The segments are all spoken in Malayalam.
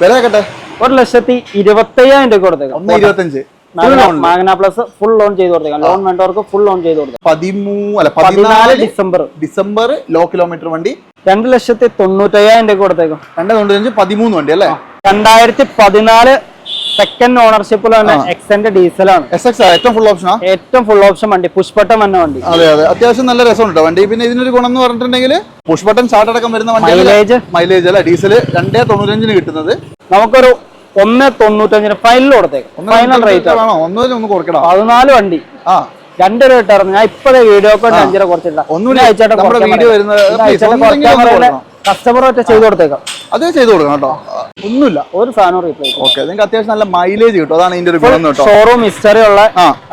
വില കേട്ടെ 1,25,000 കൊടുത്തേക്കാം. 1,25,000 മാഗ്ന പ്ലസ് ഫുൾ ലോൺ ചെയ്ത് കൊടുത്തേക്കാം. ലോൺ വേണ്ടവർക്ക് ഫുൾ ലോൺ ചെയ്ത് കൊടുത്തേക്കാം. 14 ഡിസംബർ ലോ കിലോമീറ്റർ വണ്ടി 2,95,000 കൊടുത്തേക്കാം. 295 13 വണ്ടി അല്ലേ? 2014 സെക്കൻഡ് ഓണർഷിപ്പിൽ തന്നെ എക്സെന്റ് ഡീസലാണ്. ഏറ്റവും ഫുൾ ഓപ്ഷനാ? ഏറ്റവും ഫുൾ ഓപ്ഷൻ വണ്ടി, പുഷ് ബട്ടൺ തന്നെ വണ്ടി. അതെ അത്യാവശ്യം നല്ല രസമുണ്ട് വണ്ടി. പിന്നെ ഇതിനൊരു ഗുണം എന്ന് പറഞ്ഞിട്ടുണ്ടെങ്കിൽ പുഷ് ബട്ടൺ സ്റ്റാർട്ട് അടക്കം വരുന്ന വണ്ടി. മൈലേജ് അല്ല, ഡീസൽ 2.95 കിട്ടുന്നത്. നമുക്കൊരു 1.95 ഫൈനൽ കൊടുത്തേക്കാം. ഫൈനൽ റേറ്റ് ആണോ? 1 കുറയ്ക്കണം. 14 വണ്ടി 2 രൂപ ഇട്ടായിരുന്നു. ഞാൻ ഇപ്പഴേ വീഡിയോ കൊണ്ട് 5 രൂപ കുറച്ചില്ല. കസ്റ്റമർ ചെയ്ത് കൊടുത്തേക്കാം. അത് ചെയ്ത് കൊടുക്കണം കേട്ടോ, ഒന്നുമില്ല, ഒരു സാധനം റീപ്ലേസ്. ഓക്കെ, നിങ്ങൾക്ക് അത്യാവശ്യം നല്ല മൈലേജ് കിട്ടും, അതാണ് ഇതിന്റെ ഒരു ഗുണം കേട്ടോ. ഷോറൂം ഹിസ്റ്ററി ഉള്ള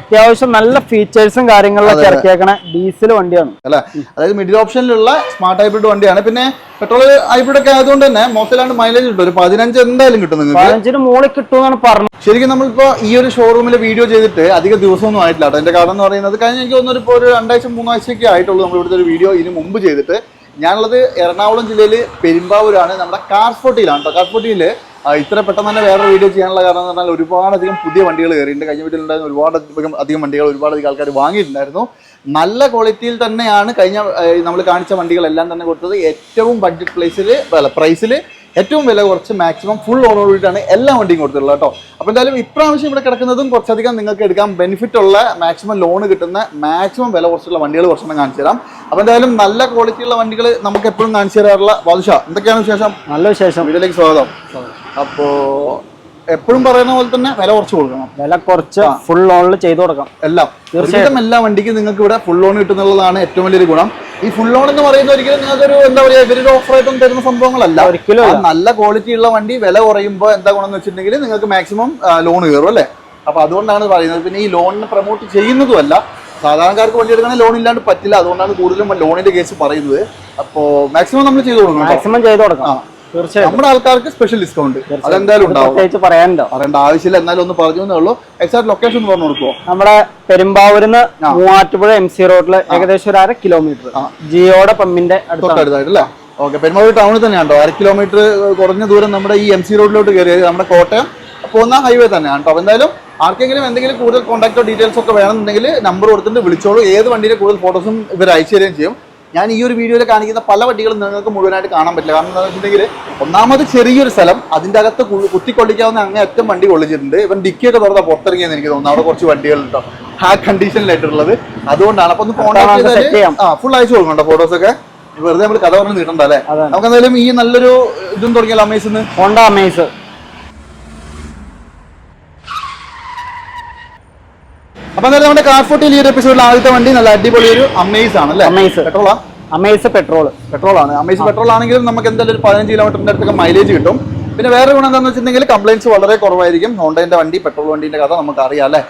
അത്യാവശ്യം നല്ല ഫീച്ചേഴ്സും കാര്യങ്ങളിലൊക്കെ ഇറക്കിയേക്കണ ഡീസൽ വണ്ടിയാണ് അല്ലെ. അതായത് മിഡിൽ ഓപ്ഷനിലുള്ള സ്മാർട്ട് ഹൈബ്രിഡ് വണ്ടിയാണ്. പിന്നെ പെട്രോൾ ഹൈബ്രിഡ് ഒക്കെ ആയതുകൊണ്ട് തന്നെ മോശമില്ലാണ്ട് മൈലേജ് കിട്ടും. ഒരു 15 എന്തായാലും കിട്ടും നിങ്ങൾക്ക്. 15 മുകളിൽ കിട്ടുമെന്നാണ് പറഞ്ഞത്. ശരിക്കും നമ്മളിപ്പോ ഈ ഒരു ഷോറൂമിൽ വീഡിയോ ചെയ്തിട്ട് അധിക ദിവസമൊന്നും ആയിട്ടില്ല. അതിന്റെ കാരണം എന്ന് പറയുന്നത് കഴിഞ്ഞ എനിക്ക് തോന്നുന്നു ഇപ്പോൾ ഒരു 2 ആഴ്ച 3 ആഴ്ചയൊക്കെ ആയിട്ടുള്ളൂ നമ്മൾ ഇവിടുത്തെ ഒരു വീഡിയോ ഇതിന് മുമ്പ് ചെയ്തിട്ട്. ഞാനുള്ളത് എറണാകുളം ജില്ലയിൽ പെരുമ്പാവൂരാണ്, നമ്മുടെ കാർസ്പോട്ടിയിലാണ് കേട്ടോ. കാർസ്പോട്ടിയിൽ ഇത്ര പെട്ടെന്ന് തന്നെ വേറെ വീഡിയോ ചെയ്യാനുള്ള കാരണം എന്ന് പറഞ്ഞാൽ ഒരുപാടധികം പുതിയ വണ്ടികൾ കയറിയിട്ടുണ്ട്. കഴിഞ്ഞ വീട്ടിലുണ്ടായിരുന്ന ഒരുപാടധികം വണ്ടികൾ ഒരുപാടധികം ആൾക്കാർ വാങ്ങിയിട്ടുണ്ടായിരുന്നു. നല്ല ക്വാളിറ്റിയിൽ തന്നെയാണ് കഴിഞ്ഞ നമ്മൾ കാണിച്ച വണ്ടികളെല്ലാം തന്നെ കൊടുത്തത്. ഏറ്റവും ബഡ്ജറ്റ് പ്രൈസിൽ ഏറ്റവും വില കുറച്ച് മാക്സിമം ഫുൾ ഓണോടിയിട്ടാണ് എല്ലാ വണ്ടിയും കൊടുത്തിട്ടുള്ളത് കേട്ടോ. അപ്പോൾ എന്തായാലും ഇപ്രാവശ്യം ഇവിടെ കിടക്കുന്നതും കുറച്ചധികം നിങ്ങൾക്ക് എടുക്കാൻ ബെനിഫിറ്റ് ഉള്ള മാക്സിമം ലോൺ കിട്ടുന്ന മാക്സിമം വില കുറച്ചുള്ള വണ്ടികൾ കുറച്ചെണ്ണം കാണിച്ചു തരാം. അപ്പോൾ എന്തായാലും നല്ല ക്വാളിറ്റിയുള്ള വണ്ടികൾ നമുക്ക് എപ്പോഴും കാണിച്ചു തരാറുള്ള ബാദുഷാ, എന്തൊക്കെയാണ് വിശേഷം? നല്ല വിശേഷം. വീട്ടിലേക്ക് സ്വാഗതം. അപ്പോൾ എപ്പോഴും പറയുന്ന പോലെ തന്നെ വില കുറച്ച് കൊടുക്കണം. വില കുറച്ച് ഫുൾ ലോണിൽ ചെയ്ത് കൊടുക്കാം. തീർച്ചയായിട്ടും എല്ലാ വണ്ടിക്കും നിങ്ങൾക്ക് ഇവിടെ ഫുൾ ലോൺ കിട്ടുന്നുള്ളതാണ് ഏറ്റവും വലിയൊരു ഗുണം. ഈ ഫുൾ ലോൺ എന്ന് പറയുന്നത് ഒരിക്കലും നിങ്ങൾക്കൊരു എന്താ പറയുക ഇവരൊരു ഓഫറായിട്ടും തരുന്ന സംഭവങ്ങളല്ല. ഒരിക്കലും നല്ല ക്വാളിറ്റി ഉള്ള വണ്ടി വില കുറയുമ്പോൾ എന്താ ഗുണം എന്ന് വെച്ചിട്ടുണ്ടെങ്കിൽ നിങ്ങൾക്ക് മാക്സിമം ലോൺ കയറും അല്ലേ. അപ്പൊ അതുകൊണ്ടാണ് പറയുന്നത്. പിന്നെ ഈ ലോണിനെ പ്രൊമോട്ട് ചെയ്യുന്നതുമല്ല, സാധാരണക്കാർക്ക് വണ്ടി എടുക്കണമെങ്കിൽ ലോൺ ഇല്ലാണ്ട് പറ്റില്ല. അതുകൊണ്ടാണ് കൂടുതലും ലോണിന്റെ കേസ് പറയുന്നത്. അപ്പോൾ മാക്സിമം നമ്മൾ ചെയ്ത് കൊടുക്കണം. നമ്മുടെ ആൾക്കാർക്ക് സ്പെഷ്യൽ ഡിസ്കൗണ്ട് അതെന്തായാലും ഉണ്ടാവും. പറയേണ്ട ആവശ്യമില്ല, എന്നാലും ഒന്ന് പറഞ്ഞു ഉള്ളൂ. എക്സാക്ട് ലൊക്കേഷൻ ഒന്ന് പറഞ്ഞു കൊടുക്കുമോ? നമ്മുടെ പെരുമ്പാവൂരിന്ന് മൂവാറ്റുപുഴ MC റോഡില് ഏകദേശം ഒരു 1/2 കിലോമീറ്റർ ജിയോടെ പമ്പിന്റെ തൊട്ടടുത്തായിട്ടല്ലേ? ഓക്കെ, പെരുമ്പാവൂർ ടൗണിൽ തന്നെയാണ് 1/2 കിലോമീറ്റർ കുറഞ്ഞ ദൂരം നമ്മുടെ ഈ MC റോഡിലോട്ട് കയറിയത് നമ്മുടെ കോട്ടയം പോകുന്ന ഹൈവേ തന്നെയാണ് കേട്ടോ. അപ്പോൾ എന്തായാലും ആർക്കെങ്കിലും എന്തെങ്കിലും കൂടുതൽ കോൺടാക്റ്റോ ഡീറ്റെയിൽസ് ഒക്കെ വേണമെന്നുണ്ടെങ്കിൽ നമ്പർ കൊടുത്തിട്ട് വിളിച്ചോളൂ. ഏത് വണ്ടിയുടെ കൂടുതൽ ഫോട്ടോസും ഇവർ അയച്ചു തരികയും ചെയ്യും. ഞാൻ ഈ ഒരു വീഡിയോയിൽ കാണിക്കുന്ന പല വണ്ടികളും നിങ്ങൾക്ക് മുഴുവനായിട്ട് കാണാൻ പറ്റില്ല. കാരണം എന്താണെന്ന് വെച്ചിട്ടുണ്ടെങ്കിൽ ഒന്നാമത് ചെറിയൊരു സ്ഥലം, അതിൻ്റെ അകത്ത് കുത്തിക്കൊള്ളിക്കാവുന്ന അങ്ങേയറ്റം വണ്ടി കൊള്ളിച്ചിട്ടുണ്ട്. ഇവൻ ഡിക്കിയൊക്കെ തുറന്നാൽ പുറത്തിറങ്ങിയെന്ന് എനിക്ക് തോന്നുന്നു. അവിടെ കുറച്ച് വണ്ടികളുണ്ടോ ആ കണ്ടീഷനിലായിട്ടുള്ളത്. അതുകൊണ്ടാണ്. അപ്പൊ ഒന്ന് കോൺടാക്ട് ചെയ്താൽ ഫുൾ അയച്ചു കൊടുക്കണ്ടോ ഫോട്ടോസൊക്കെ. വെറുതെ നമ്മൾ കഥ പറഞ്ഞ് നീട്ടണ്ട അല്ലേ. നമുക്ക് എന്തായാലും ഈ നല്ലൊരു ഇതും തുടങ്ങിയാലോ, അമേസിന്ന് ഹോണ്ട അമേസ്. അപ്പൊ എന്തായാലും നമ്മുടെ കാർഫോട്ടിൽ ഈ ഒരു എപ്പിസോഡിൽ ആദ്യത്തെ വണ്ടി നല്ല അടിപൊളി ഒരു അമേസ് ആണ് അല്ലേ? പെട്രോളാ? അമേസ് പെട്രോൾ ആണ്. അമേസ് പെട്രോൾ ആണെങ്കിലും നമുക്ക് എന്തായാലും ഒരു 15 കിലോമീറ്ററിന്റെ അടുത്തൊക്കെ മൈലേജ് കിട്ടും. പിന്നെ വേറെ ഗുണം എന്താണെന്ന് വെച്ചിട്ടുണ്ടെങ്കിൽ കംപ്ലൈൻസ് വളരെ കുറവായിരിക്കും. ഹോണ്ടയുടെ വണ്ടി, പെട്രോൾ വണ്ടിന്റെ കഥ നമുക്ക് അറിയാം അല്ലേ.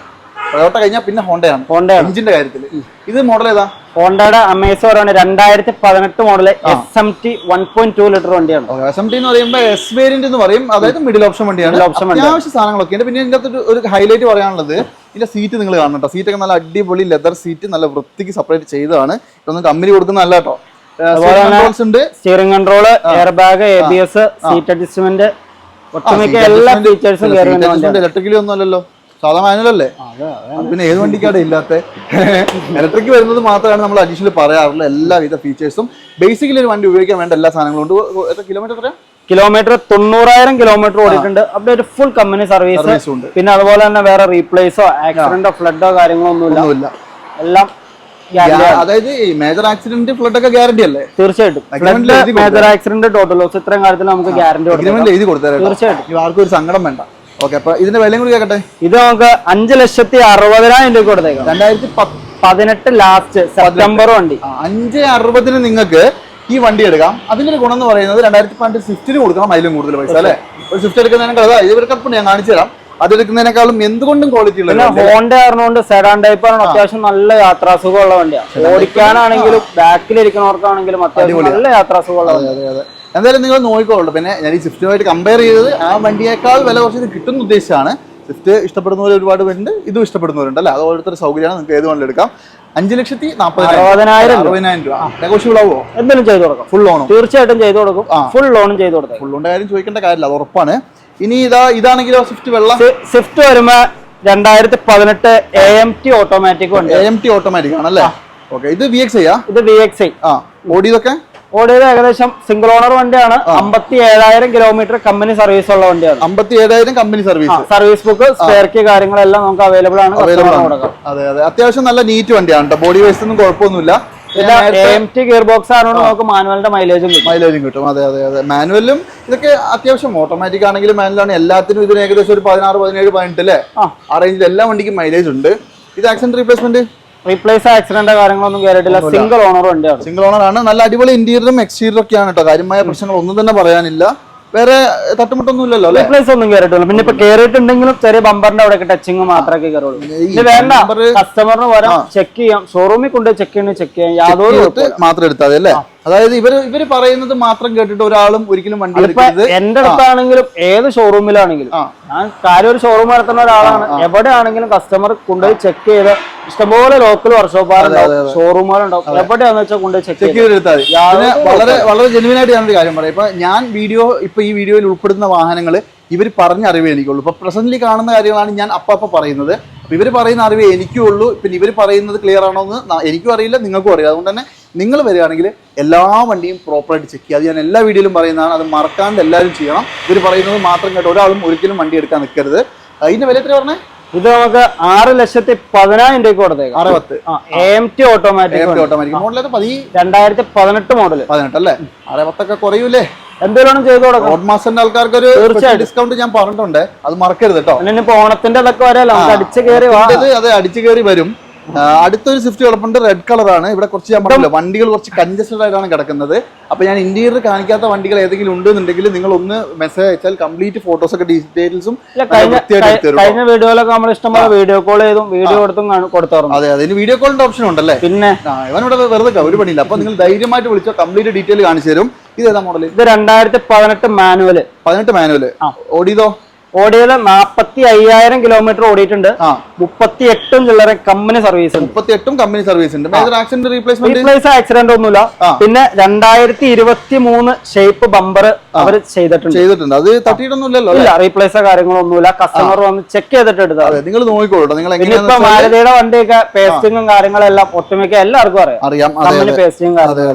ടൊയോട്ട കഴിഞ്ഞാൽ പിന്നെ ഹോണ്ടയാണ് എഞ്ചിന്റെ കാര്യത്തിൽ. ഇത് മോഡൽ ഏതാ? ഹോണ്ടയുടെ അമേസ് പറയുന്നത് 2018 മോഡല് SMT 1.2 ലിറ്റർ വണ്ടിയാണ്. SMT എന്ന് പറയുമ്പോൾ S വേരിയന്റ് എന്ന് പറയും, അതായത് മിഡിൽ ഓപ്ഷൻ വണ്ടിയാണ്. അത്യാവശ്യ സാധനങ്ങളൊക്കെ ഉണ്ട്. പിന്നെ ഇതിന്റെ അകത്ത് ഒരു ഹൈലൈറ്റ് പറയാനുള്ളത് ഇതിന്റെ സീറ്റ് നിങ്ങൾ കാണണം കേട്ടോ. സീറ്റൊക്കെ നല്ല അടിപൊളി ലെതർ സീറ്റ്, നല്ല വൃത്തിക്ക് സെപ്പറേറ്റ് ചെയ്തതാണ്. ഇതൊന്നും കമ്പനി കൊടുക്കുന്നതല്ല കേട്ടോ. Steering control, air bag, ABS, seat adjustment, ഒട്ടുമിക്ക എല്ലാ ഫീച്ചേഴ്സും ഇലക്ട്രിക്കലി ഒന്നും അല്ലല്ലോ, സാധാ മാനുവൽ അല്ലേ. പിന്നെ ഏത് വണ്ടിക്കാണ് ഇല്ലാത്ത ഇലക്ട്രിക് വരുന്നത് മാത്രമാണ് നമ്മൾ അഡീഷണൽ പറയാറുള്ള എല്ലാവിധ ഫീച്ചേഴ്സും. ബേസിക്കലി ഒരു വണ്ടി ഉപയോഗിക്കാൻ വേണ്ട എല്ലാ സാധനങ്ങളും ഉണ്ട്. എത്ര കിലോമീറ്റർ? 90,000 കിലോമീറ്റർ ഓടിയിട്ടുണ്ട്. അവിടെ ഒരു ഫുൾ കമ്പനി സർവീസ് ഉണ്ട്. പിന്നെ അതുപോലെ തന്നെ വേറെ റീപ്ലേസോ ആക്സിഡന്റോ ഫ്ലഡോ കാര്യങ്ങളോ ഒന്നുമില്ല. എല്ലാം അതായത് മേജർ ആക്സിഡന്റ് ഫ്ലഡ് ഒക്കെ ഗ്യാരണ്ടി അല്ലേ? തീർച്ചയായിട്ടും. മേജർ ആക്സിഡന്റ്, ടോട്ടൽ ലോസ്, ഇത്രയും കാര്യത്തിൽ നമുക്ക് ഗ്യാരണ്ടി എഴുതി കൊടുത്താൽ തീർച്ചയായിട്ടും ആർക്കും ഒരു സങ്കടം വേണ്ട. ഓക്കെ, അപ്പൊ ഇതിന്റെ വിലയും കൂടി കേട്ടെ. ഇത് നമുക്ക് 5,60,000 രൂപ കൊടുത്തേക്കാം. 2018 ലാസ്റ്റ് സെപ്റ്റംബർ വണ്ടി. 5,60,000 നിങ്ങൾക്ക് ഈ വണ്ടി എടുക്കാം. അതിന്റെ ഒരു ഗുണം എന്ന് പറയുന്നത് 2018 സ്വിഫ്റ്റിന് കൊടുക്കണം അതിലും കൂടുതൽ പൈസ അല്ലേ. ഒരു സ്വിഫ്റ്റ് എടുക്കുന്നതിനേക്കാൾ ഇവർക്കപ്പം ഞാൻ കാണിച്ചു തരാം. അതെടുക്കുന്നതിനേക്കാളും എന്തുകൊണ്ടും ക്വാളിറ്റി ഉള്ള ഹോണ്ട ആയിരുന്നുകൊണ്ട് സെഡാൻ ടൈപ്പ് ആണ്. അത്യാവശ്യം നല്ല യാത്രാസുഖമുള്ള വണ്ടിയാണ്. ഓടിക്കാനാണെങ്കിലും ബാക്കിലിരിക്കുന്നവർക്കാണെങ്കിലും അത്യാവശ്യം നല്ല യാത്രാസുഖമുള്ള. എന്തായാലും നിങ്ങൾ നോക്കിക്കോളൂ. പിന്നെ ഞാൻ ഈ സ്വിഫ്റ്റുമായിട്ട് കമ്പയർ ചെയ്തത് ആ വണ്ടിയേക്കാൾ വില കുറച്ച് കിട്ടുന്ന ഉദ്ദേശിച്ചാണ്. സ്വിഫ്റ്റ് ഇഷ്ടപ്പെടുന്നവർ ഒരുപാട് പേരുണ്ട്, ഇതും ഇഷ്ടപ്പെടുന്നവരുണ്ട് അല്ലേ. അത് ഓരോരുത്തർ സൗകര്യമാണ്. നിങ്ങൾക്ക് ഏത് വണ്ടി എടുക്കാം. 5,60,000 രൂപ നെഗോഷ്യബിൾ ആവോ? എന്തെങ്കിലും ചെയ്തു കൊടുക്കാം. ഫുൾ ലോണും തീർച്ചയായിട്ടും ചെയ്തു കൊടുക്കും. ഫുൾ ലോണും ചെയ്തു കൊടുക്കും. ഫുൾ ലോണിന്റെ കാര്യം ചോദിക്കേണ്ട കാര്യമില്ല, അത് ഉറപ്പാണ്. ഇനി ഇതാണെങ്കിലോ സ്വിഫ്റ്റ് വെള്ളം സ്വിഫ്റ്റ് വരുമ്പോ 2018 AMT ഓട്ടോമാറ്റിക് ഉണ്ട്. AMT ഓട്ടോമാറ്റിക് ആണല്ലേ? ഓക്കെ. ഇത് VXI ഇത് VXI. ഓടിയതൊക്കെ ഓടിയത് ഏകദേശം സിംഗിൾ ഓണർ വണ്ടിയാണ്. 57,000 കിലോമീറ്റർ കമ്പനി സർവീസ് ഉള്ള വണ്ടിയാണ്. 57,000 company service. Service book, spare key കാര്യങ്ങളെല്ലാം നമുക്ക് അവൈലബിൾ ആണ്. അതെ അതെ, അത്യാവശ്യം നല്ല നീറ്റ് വണ്ടിയാണ്. ബോഡി വൈസ് ഒന്നും കുഴപ്പമൊന്നുമില്ല. AMT ഗിയർ ബോക്സ് ആയതുകൊണ്ട് നമുക്ക് മാനുവലിന്റെ മൈലേജും കിട്ടും. അതെ അതെ അതെ, മാനുവലും ഇതൊക്കെ അത്യാവശ്യം ഓട്ടോമാറ്റിക് ആണെങ്കിലും മാനുവലാണ്. എല്ലാത്തിനും ഇതിന് ഏകദേശം ഒരു 16, 17, 18 അല്ലേ ആ റേഞ്ചിൽ എല്ലാ വണ്ടിക്കും മൈലേജ് ഉണ്ട്. ഇത് ആക്സിഡന്റ് റീപ്ലേസ് ആക്സിഡന്റ് കാര്യങ്ങളൊന്നും കയറിയിട്ടില്ല. സിംഗിൾ ഓണർ വണ്ടിയാണ്. സിംഗിൾ ഓണർ ആണ്. നല്ല അടിപൊളി ഇന്റീരിയറും എക്സ്റ്റീരിയറും ഒക്കെയാണ് കേട്ടോ. കാര്യമായ പ്രശ്നങ്ങൾ ഒന്നും തന്നെ പറയാനില്ല. വേറെ തട്ടുമുട്ടൊന്നും ഇല്ലല്ലോ. റീപ്ലേസ് ഒന്നും കയറിയിട്ടില്ല. പിന്നെ ഇപ്പൊ കയറിയിട്ടുണ്ടെങ്കിലും ചെറിയ ബമ്പറിന്റെ അവിടെ ടച്ചിങ് മാത്രമേ കയറുള്ളൂ. ഇത് വേണ്ട, കസ്റ്റമറിന് വരാം, ചെക്ക് ചെയ്യാം, ഷോറൂമിൽ കൊണ്ട് ചെക്ക് ചെയ്യാം, യാതൊരു മാത്രം എടുത്താൽ മതി അല്ലേ? അതായത് ഇവര് പറയുന്നത് മാത്രം കേട്ടിട്ട് ഒരാളും ഒരിക്കലും വണ്ടി എടുക്കരുത്. എന്റെ അടുത്താണെങ്കിലും ഏത് ഷോറൂമിലാണെങ്കിലും ഞാൻ കാര്യം ഒരു ഷോറൂം നടത്തുന്ന ഒരാളാണ്. എവിടെയാണെങ്കിലും കസ്റ്റമർ കൊണ്ടുപോയി ചെക്ക് ചെയ്ത്, ഇഷ്ടംപോലെ ലോക്കൽ വർക്ക്ഷോപ്പുകളുണ്ടാവും, ഷോറൂമുകളുണ്ടാവും, എവിടെയാണെന്ന് വെച്ചാൽ കൊണ്ടുപോയി ചെക്ക് ചെയ്തെടുത്താൽ വളരെ വളരെ ജെന്യുവൻ ആയിട്ട് ഞാനൊരു കാര്യം പറയാം. ഇപ്പൊ ഞാൻ ഈ വീഡിയോയിൽ ഉൾപ്പെടുന്ന വാഹനങ്ങൾ ഇവർ പറഞ്ഞ അറിവേ എനിക്കുള്ളൂ. ഇപ്പൊ പ്രസന്റ്ലി കാണുന്ന കാര്യങ്ങളാണ് ഞാൻ അപ്പ പറയുന്നത്. അപ്പൊ ഇവർ പറയുന്ന അറിവേ എനിക്കും ഉള്ളൂ. പിന്നെ ഇവർ പറയുന്നത് ക്ലിയർ ആണോ എന്ന് എനിക്കും അറിയില്ല, നിങ്ങൾക്കും അറിയില്ല. അതുകൊണ്ട് തന്നെ നിങ്ങൾ വരികയാണെങ്കിൽ എല്ലാ വണ്ടിയും പ്രോപ്പറായിട്ട് ചെക്ക് ചെയ്യുക. അത് ഞാൻ എല്ലാ വീഡിയോയിലും പറയുന്നതാണ്. അത് മറക്കാണ്ട് എല്ലാവരും ചെയ്യണം. ഇവർ പറയുന്നത് മാത്രം കേട്ടോ ഒരാളും ഒരിക്കലും വണ്ടി എടുക്കാൻ നിൽക്കരുത്. ഇതിന്റെ വില എത്ര പറഞ്ഞേ? ഇത് നമുക്ക് 6,10,000 രൂപ കൊടുത്തേക്കാം. 60 AMT ഓട്ടോമാറ്റിക് മോഡൽ. 2018 മോഡൽ. 18 അല്ലേ? 6,10 കുറയൂലേ? എന്തെങ്കിലും ചെയ്തു കൊടുക്കാം. റോഡ് മാസ്റ്ററിന്റെ ആൾക്കാർക്ക് ഒരു ഡിസ്കൗണ്ട് ഞാൻ പറഞ്ഞിട്ടുണ്ട്, അത് മറക്കരുത് കേട്ടോ. ഇപ്പൊ ഓണത്തിന്റെ അതൊക്കെ വരാലോ, അടിച്ചു കയറി അതെ അടിച്ചു കയറി വരും. അടുത്തൊരു സ്വിഫ്റ്റ് കിടപ്പുണ്ട്, റെഡ് കളറാണ്. ഇവിടെ കുറച്ച് ഞാൻ പറഞ്ഞില്ല, വണ്ടികൾ കുറച്ച് കൺജസ്റ്റഡ് ആയിട്ടാണ് കിടക്കുന്നത്. അപ്പൊ ഞാൻ ഇന്റീരിയർ കാണിക്കാത്ത വണ്ടികൾ ഏതെങ്കിലും ഉണ്ടെന്നുണ്ടെങ്കിൽ നിങ്ങൾ ഒന്ന് മെസ്സേജ് അയച്ചാൽ കംപ്ലീറ്റ് ഫോട്ടോസ് ഒക്കെ ഡീറ്റെയിൽസും കഴിഞ്ഞ വീഡിയോയിലൊക്കെ നമ്മൾ ഇഷ്ടംപോലെ വീഡിയോ കോൾ ചെയ്തും വീഡിയോ കൊടുത്തോറും. അതെ അതെ, ഇനി വീഡിയോ കോളിന്റെ ഓപ്ഷൻ ഉണ്ടല്ലേ? പിന്നെ ഇവനോട് വെറുതെ ഒരു പണിയില്ല. അപ്പൊ നിങ്ങൾ ധൈര്യമായിട്ട് വിളിച്ചോ, കംപ്ലീറ്റ് ഡീറ്റെയിൽ കാണിച്ചു തരും. ഇത് ഏതാ മോഡൽ? ഇത് 2018 മാനുവല്. 18 മാനുവല്. ഓടിയതോ? ഓടിയത് 45,000 കിലോമീറ്റർ ഓടിയിട്ടുണ്ട്. 38 ചില്ലറ കമ്പനി സർവീസ്. 38 കമ്പനി സർവീസ് ഉണ്ട്. മേജർ ആക്സിഡന്റ് റീപ്ലേസ് ആക്സിഡന്റ് ഒന്നുമില്ല. പിന്നെ 2023 ഷേപ്പ് ബമ്പർ അവർ ചെയ്തിട്ടുണ്ട്. അത് തട്ടിയിട്ടൊന്നുമില്ലല്ലോ? ഇല്ല, റീപ്ലേസോ കാര്യങ്ങളൊന്നുമില്ല. കസ്റ്റമർ വന്ന് ചെക്ക് ചെയ്തിട്ട് എടുത്താൽ നിങ്ങൾ നോക്കിക്കോളൂ. നിങ്ങൾ ഇപ്പൊ മാരുതിയുടെ വണ്ടിയൊക്കെ പേസ്റ്റിങ്ങും കാര്യങ്ങളെല്ലാം ഒട്ടുമിക്ക എല്ലാവർക്കും അറിയാം. കമ്പനി പേസ്റ്റിംഗ്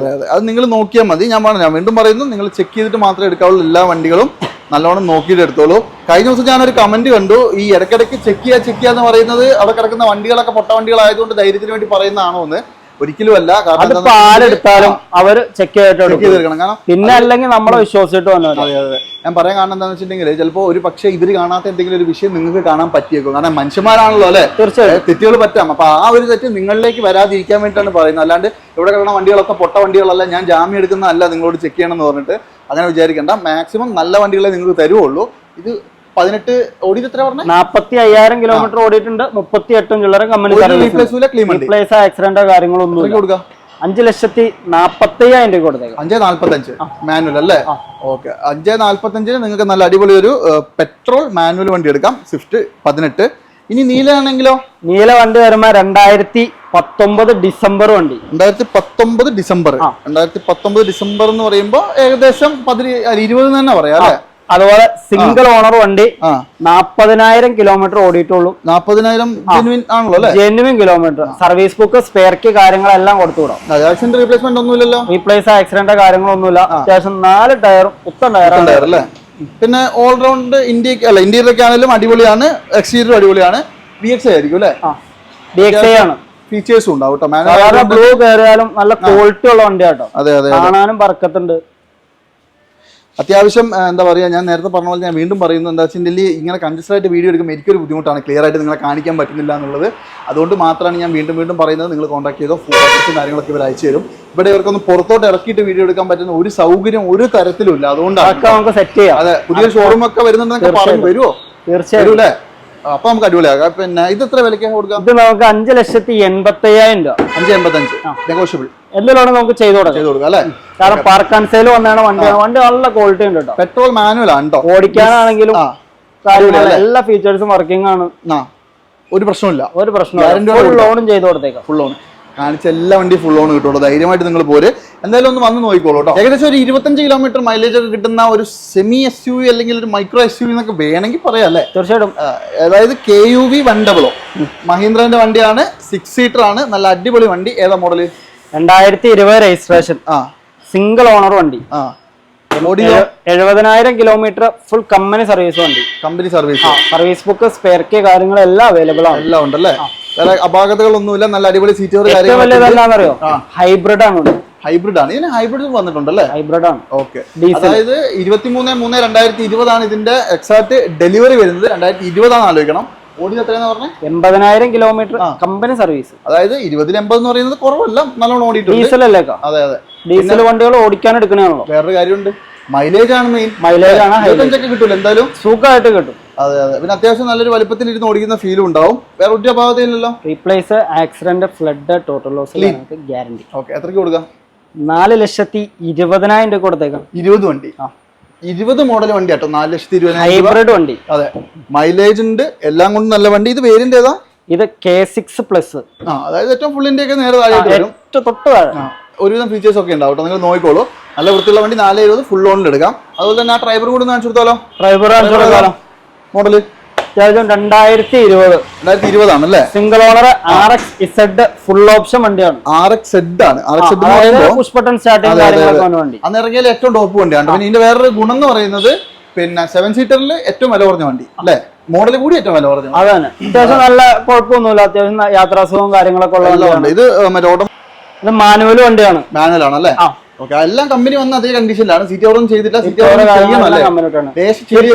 അത് നിങ്ങൾ നോക്കിയാൽ മതി. ഞാൻ വീണ്ടും പറയുന്നു, നിങ്ങൾ ചെക്ക് ചെയ്തിട്ട് മാത്രമേ എടുക്കാവുള്ളൂ. എല്ലാ വണ്ടികളും നല്ലോണം നോക്കിയിട്ട് എടുത്തോളൂ. കഴിഞ്ഞ ദിവസം ഞാനൊരു കമന്റ് കണ്ടു, ഈ ഇടയ്ക്കിടയ്ക്ക് ചെക്ക് ചെയ്യാന്ന് പറയുന്നത് അവിടെ കിടക്കുന്ന വണ്ടികളൊക്കെ പൊട്ട വണ്ടികളായതുകൊണ്ട് ധൈര്യത്തിന് വേണ്ടി പറയുന്നതാണോ എന്ന്? ഒരിക്കലും അല്ല. കാരണം ആരെടുത്താലും അവര് ചെക്ക് ചെയ്തെടുക്കണം. കാരണം പിന്നെ അല്ലെങ്കിൽ നമ്മളെ വിശ്വസിച്ചിട്ട് വന്നത്. അതെ അതെ, ഞാൻ പറയാൻ കാരണം എന്താണെന്ന് വെച്ചിട്ടുണ്ടെങ്കിൽ ചിലപ്പോൾ ഒരു പക്ഷേ ഇവര് കാണാത്ത എന്തെങ്കിലും ഒരു വിഷയം നിങ്ങൾക്ക് കാണാൻ പറ്റിയേക്കും. കാരണം മനുഷ്യന്മാരാണല്ലോ അല്ലെ, തീർച്ചയായും തെറ്റുകൾ പറ്റാം. അപ്പൊ ആ ഒരു തെറ്റ് നിങ്ങളിലേക്ക് വരാതിരിക്കാൻ വേണ്ടിയിട്ടാണ് പറയുന്നത്. അല്ലാണ്ട് ഇവിടെ കിടക്കുന്ന വണ്ടികളൊക്കെ പൊട്ട വണ്ടികളല്ല, ഞാൻ ജാമ്യം എടുക്കുന്നതല്ല നിങ്ങളോട് ചെക്ക് ചെയ്യണം എന്ന് പറഞ്ഞിട്ട് അങ്ങനെ വിചാരിക്കേണ്ട. മാക്സിമം നല്ല വണ്ടികളെ നിങ്ങൾക്ക് തരുവുള്ളൂ. ഇത് 18 ഓടി എത്ര പറഞ്ഞ 45,000 കിലോമീറ്റർ ഓടിയിട്ടുണ്ട്. 38 ചില്ലറ കമ്പനി റീപ്ലേസ് ആക്സിഡന്റോ കാര്യങ്ങളൊന്നും കൊടുക്കാം. 5,40,000 രൂപ കൊടുത്തേക്കാം. 5,45 മാനുവൽ അല്ലേ? ഓക്കെ, 5,45 നിങ്ങൾക്ക് നല്ല അടിപൊളി ഒരു പെട്രോൾ മാനുവൽ വണ്ടി എടുക്കാം. സ്വിഫ്റ്റ് 18. ഇനി നീല ആണെങ്കിലോ? നീല വണ്ടി വരുമ്പോ 2019 ഡിസംബർ വണ്ടി. 2019 ഡിസംബർ. 2019 ഡിസംബർ എന്ന് പറയുമ്പോ ഏകദേശം 20 തന്നെ പറയാം അല്ലെ? അതുപോലെ സിംഗിൾ ഓണർ വണ്ടി 40,000 കിലോമീറ്റർ ഓടിയിട്ടുള്ളൂ. 40,000 ജെന്യുവിൻ ആണല്ലോ അല്ലെ? Genuine kilometre. Service book, spare key കാര്യങ്ങളെല്ലാം കൊടുത്തു വിടാം. ആക്സിഡന്റ് റീപ്ലേസ്മെന്റ് ഒന്നുമില്ലല്ലോ? റീപ്ലേസ് ആക്സിഡന്റ് കാര്യങ്ങളൊന്നുമില്ല. അത്യാവശ്യം 4 ടയറും പുത്തൻ ടയർ അല്ലേ? പിന്നെ ഓൾറൗണ്ട് ഇന്ത്യയിലൊക്കെ ആണെങ്കിലും അടിപൊളിയാണ്. എക്സ്റ്റീരിയർ അടിപൊളിയാണ്. VXI ആയിരിക്കും അല്ലെ? VXI ആണ്. ഫീച്ചേഴ്സും ഉണ്ടാവും കേട്ടോ. ബ്ലൂ കയറിയാലും നല്ല ക്വാളിറ്റി ഉള്ള വണ്ടിയാട്ടോ. അതെ അതെ, കാണാനും പറക്കത്തുണ്ട്. അത്യാവശ്യം എന്താ പറയുക, ഞാൻ നേരത്തെ പറഞ്ഞ പോലെ ഞാൻ വീണ്ടും പറയുന്നു, എന്താ വെച്ചിട്ടുണ്ടെങ്കിൽ ഇങ്ങനെ കൺജസ്റ്റഡ് ആയിട്ട് വീഡിയോ എടുക്കുമ്പോൾ എനിക്കൊരു ബുദ്ധിമുട്ടാണ്, ക്ലിയർ ആയിട്ട് നിങ്ങളെ കാണിക്കാൻ പറ്റുന്നില്ല എന്നുള്ളത്. അതുകൊണ്ട് മാത്രമാണ് ഞാൻ വീണ്ടും പറയുന്നത്. നിങ്ങൾ കോൺടാക്ട് ചെയ്തോ, ഫോട്ടോസും കാര്യങ്ങളൊക്കെ ഇവർ അയച്ചു തരും. ഇവിടെ ഇവർക്കൊന്ന് പുറത്തോട്ട് ഇറക്കിയിട്ട് വീഡിയോ എടുക്കാൻ പറ്റുന്ന ഒരു സൗകര്യം ഒരു തരത്തിലും ഇല്ല. അതുകൊണ്ടാണ് നമുക്ക് സെറ്റ് ചെയ്യാം. അതെ, പുതിയ ഷോറൂം ഒക്കെ വരുന്നുണ്ടെന്നൊക്കെ പറഞ്ഞു വരുമോ? തീർച്ചയായും അല്ലേ? അപ്പൊ നമുക്ക് അടിപൊളിയാകാം. പിന്നെ ഇത് എത്ര വിലയ്ക്ക് കൊടുക്കാം? ഇത് നമുക്ക് 5,85,000 രൂപ. 5,85 നെഗോഷ്യബിൾ. എന്തെങ്കിലും നമുക്ക് ചെയ്തു കൊടുക്കാം അല്ലേ? കാരണം പാർക്ക് ആൻഡ് സെയിൽ വന്നാണ് വണ്ടി നല്ല ക്വാളിറ്റി ഉണ്ട് കേട്ടോ. പെട്രോൾ മാനുവൽ ആണ് കേട്ടോ. ഓടിക്കാനാണെങ്കിലും എല്ലാ ഫീച്ചേഴ്സും വർക്കിംഗ് ആണ്. ഒരു പ്രശ്നമില്ല. ഫുൾ ലോണും ചെയ്തു കൊടുത്തേക്കാം. Full loan. കാണിച്ച എല്ലാ വണ്ടി ഫുൾ ഓൺ കിട്ടുള്ളൂ. ധൈര്യമായിട്ട് നിങ്ങൾ പോര്. എന്തായാലും ഒന്ന് വന്ന് നോക്കിക്കോളൂ കേട്ടോ. ഏകദേശം ഒരു 25 കിലോമീറ്റർ മൈലേജ് ഒക്കെ കിട്ടുന്ന ഒരു സെമി SUV അല്ലെങ്കിൽ ഒരു മൈക്രോ SUV എന്നൊക്കെ വേണമെങ്കിൽ പറയാം അല്ലേ? തീർച്ചയായിട്ടും. അതായത് KUV 100 മഹീന്ദ്രന്റെ വണ്ടിയാണ്. 6 സീറ്റർ ആണ്. നല്ല അടിപൊളി വണ്ടി. ഏതാ മോഡല്? 2020 രജിസ്ട്രേഷൻ. സിംഗിൾ ഓണർ വണ്ടി. 70,000 കിലോമീറ്റർ ഫുൾ കമ്പനി സർവീസ് വണ്ടി. Company service. Service book, spare key കാര്യങ്ങളെല്ലാം അവൈലബിൾ ആണ്. എല്ലാം ഉണ്ടല്ലേ? വേറെ അപാകതകളൊന്നുമില്ല. നല്ല അടിപൊളി സീറ്റുകൾ. വലിയതെന്താണെന്നറിയോ? ഹൈബ്രിഡ് ആണ്. ഹൈബ്രിഡ് ആണ്. ഇതിന് ഹൈബ്രിഡ് വന്നിട്ടുണ്ടല്ലേ? ഹൈബ്രിഡ് ആണ്. ഓക്കെ. അതായത് 23/3/2020 ആണ് ഇതിന്റെ എക്സാക്ട് ഡെലിവറി വരുന്നത്. 2020 ആണ് ആലോചിക്കണം. ഓടി എത്രയാന്ന് പറഞ്ഞേ? 80,000 കിലോമീറ്റർ കമ്പനി സർവീസ്. അതായത് 20-80 എന്ന് പറയുന്നത് കുറവല്ല, നല്ലോണം ഓടിയിട്ടുണ്ട്. ഡീസൽ അല്ലേ? അതെ അതെ. ഡീസൽ വണ്ടികൾ ഓടിക്കാൻ എടുക്കണാണല്ലോ. വേറൊരു കാര്യമുണ്ട്, മൈലേജ് ആണ് മെയിൻ. മൈലേജ് ആണ്. 25 കിട്ടും എന്തായാലും, സുഖമായിട്ട് കിട്ടും. അതെ അതെ. പിന്നെ അത്യാവശ്യം നല്ലൊരു വലിപ്പത്തിൽ ഇരുന്ന് ഓടിക്കുന്ന ഫീലും ഉണ്ടാവും. വേറെ ഒറ്റ അപാകതയില്ലല്ലോ. Replace, accident, flood, total loss guarantee. Okay. എത്രയ്ക്ക് കൊടുക്കാം? 4,20,000 രൂപ കൊടുത്തേക്കാം. 20 വണ്ടി. 20 മോഡൽ വണ്ടി കേട്ടോ. 4,20,000. ഹൈബ്രിഡ് വണ്ടി. അതെ, മൈലേജ് ഉണ്ട്, എല്ലാം കൊണ്ടും നല്ല വണ്ടി. ഇത് വേരിയന്റ് ഏതാ? ഇത് K6 പ്ലസ്. അതായത് ഏറ്റവും ഫുള്ളിന്റെ ഒക്കെ നേരെ താഴെ വരും. തൊട്ട് താഴെ ഒരുവിധം ഫീച്ചേഴ്സ് ഒക്കെ ഉണ്ടാവും. നിങ്ങൾ നോക്കിക്കോളൂ. നല്ല വൃത്തിയുള്ള വണ്ടി. 470 ഫുൾ ഓണിൽ എടുക്കാം. അതുപോലെ തന്നെ ആ ഡ്രൈവർ കൂടി കാണിച്ചു കൊടുത്താലോ? ഡ്രൈവർ മോഡല് 2020 ആണല്ലേ? Single owner RX-Z full option വണ്ടിയാണ്. RX-Z ആണ്. പുഷ് ബട്ടൺ സ്റ്റാർട്ടിംഗ് കാര്യങ്ങളൊക്കെ വണ്ടി. അന്ന് ഇറങ്ങിയാൽ ഏറ്റവും ടോപ്പ് വണ്ടിയാണ്. പിന്നെ ഇതിന്റെ വേറൊരു ഗുണം എന്ന് പറയുന്നത്, പിന്നെ 7 സീറ്ററിൽ ഏറ്റവും വില കുറഞ്ഞ വണ്ടി അല്ലേ? മോഡൽ കൂടി ഏറ്റവും വില കുറഞ്ഞ. അതാണ്. അത്യാവശ്യം നല്ല കുഴപ്പമൊന്നുമില്ല. അത്യാവശ്യം യാത്രാസുഖവും കാര്യങ്ങളൊക്കെ ഉള്ള. ഇത് ഇത് മാനുവൽ വണ്ടിയാണ്. മാനുവൽ ആണല്ലേ? ഓക്കെ. എല്ലാം കമ്പനി വന്ന അതേ കണ്ടീഷനിലാണ്. സീറ്റ് കവർ ഒന്നും ചെയ്തില്ല. സീറ്റ്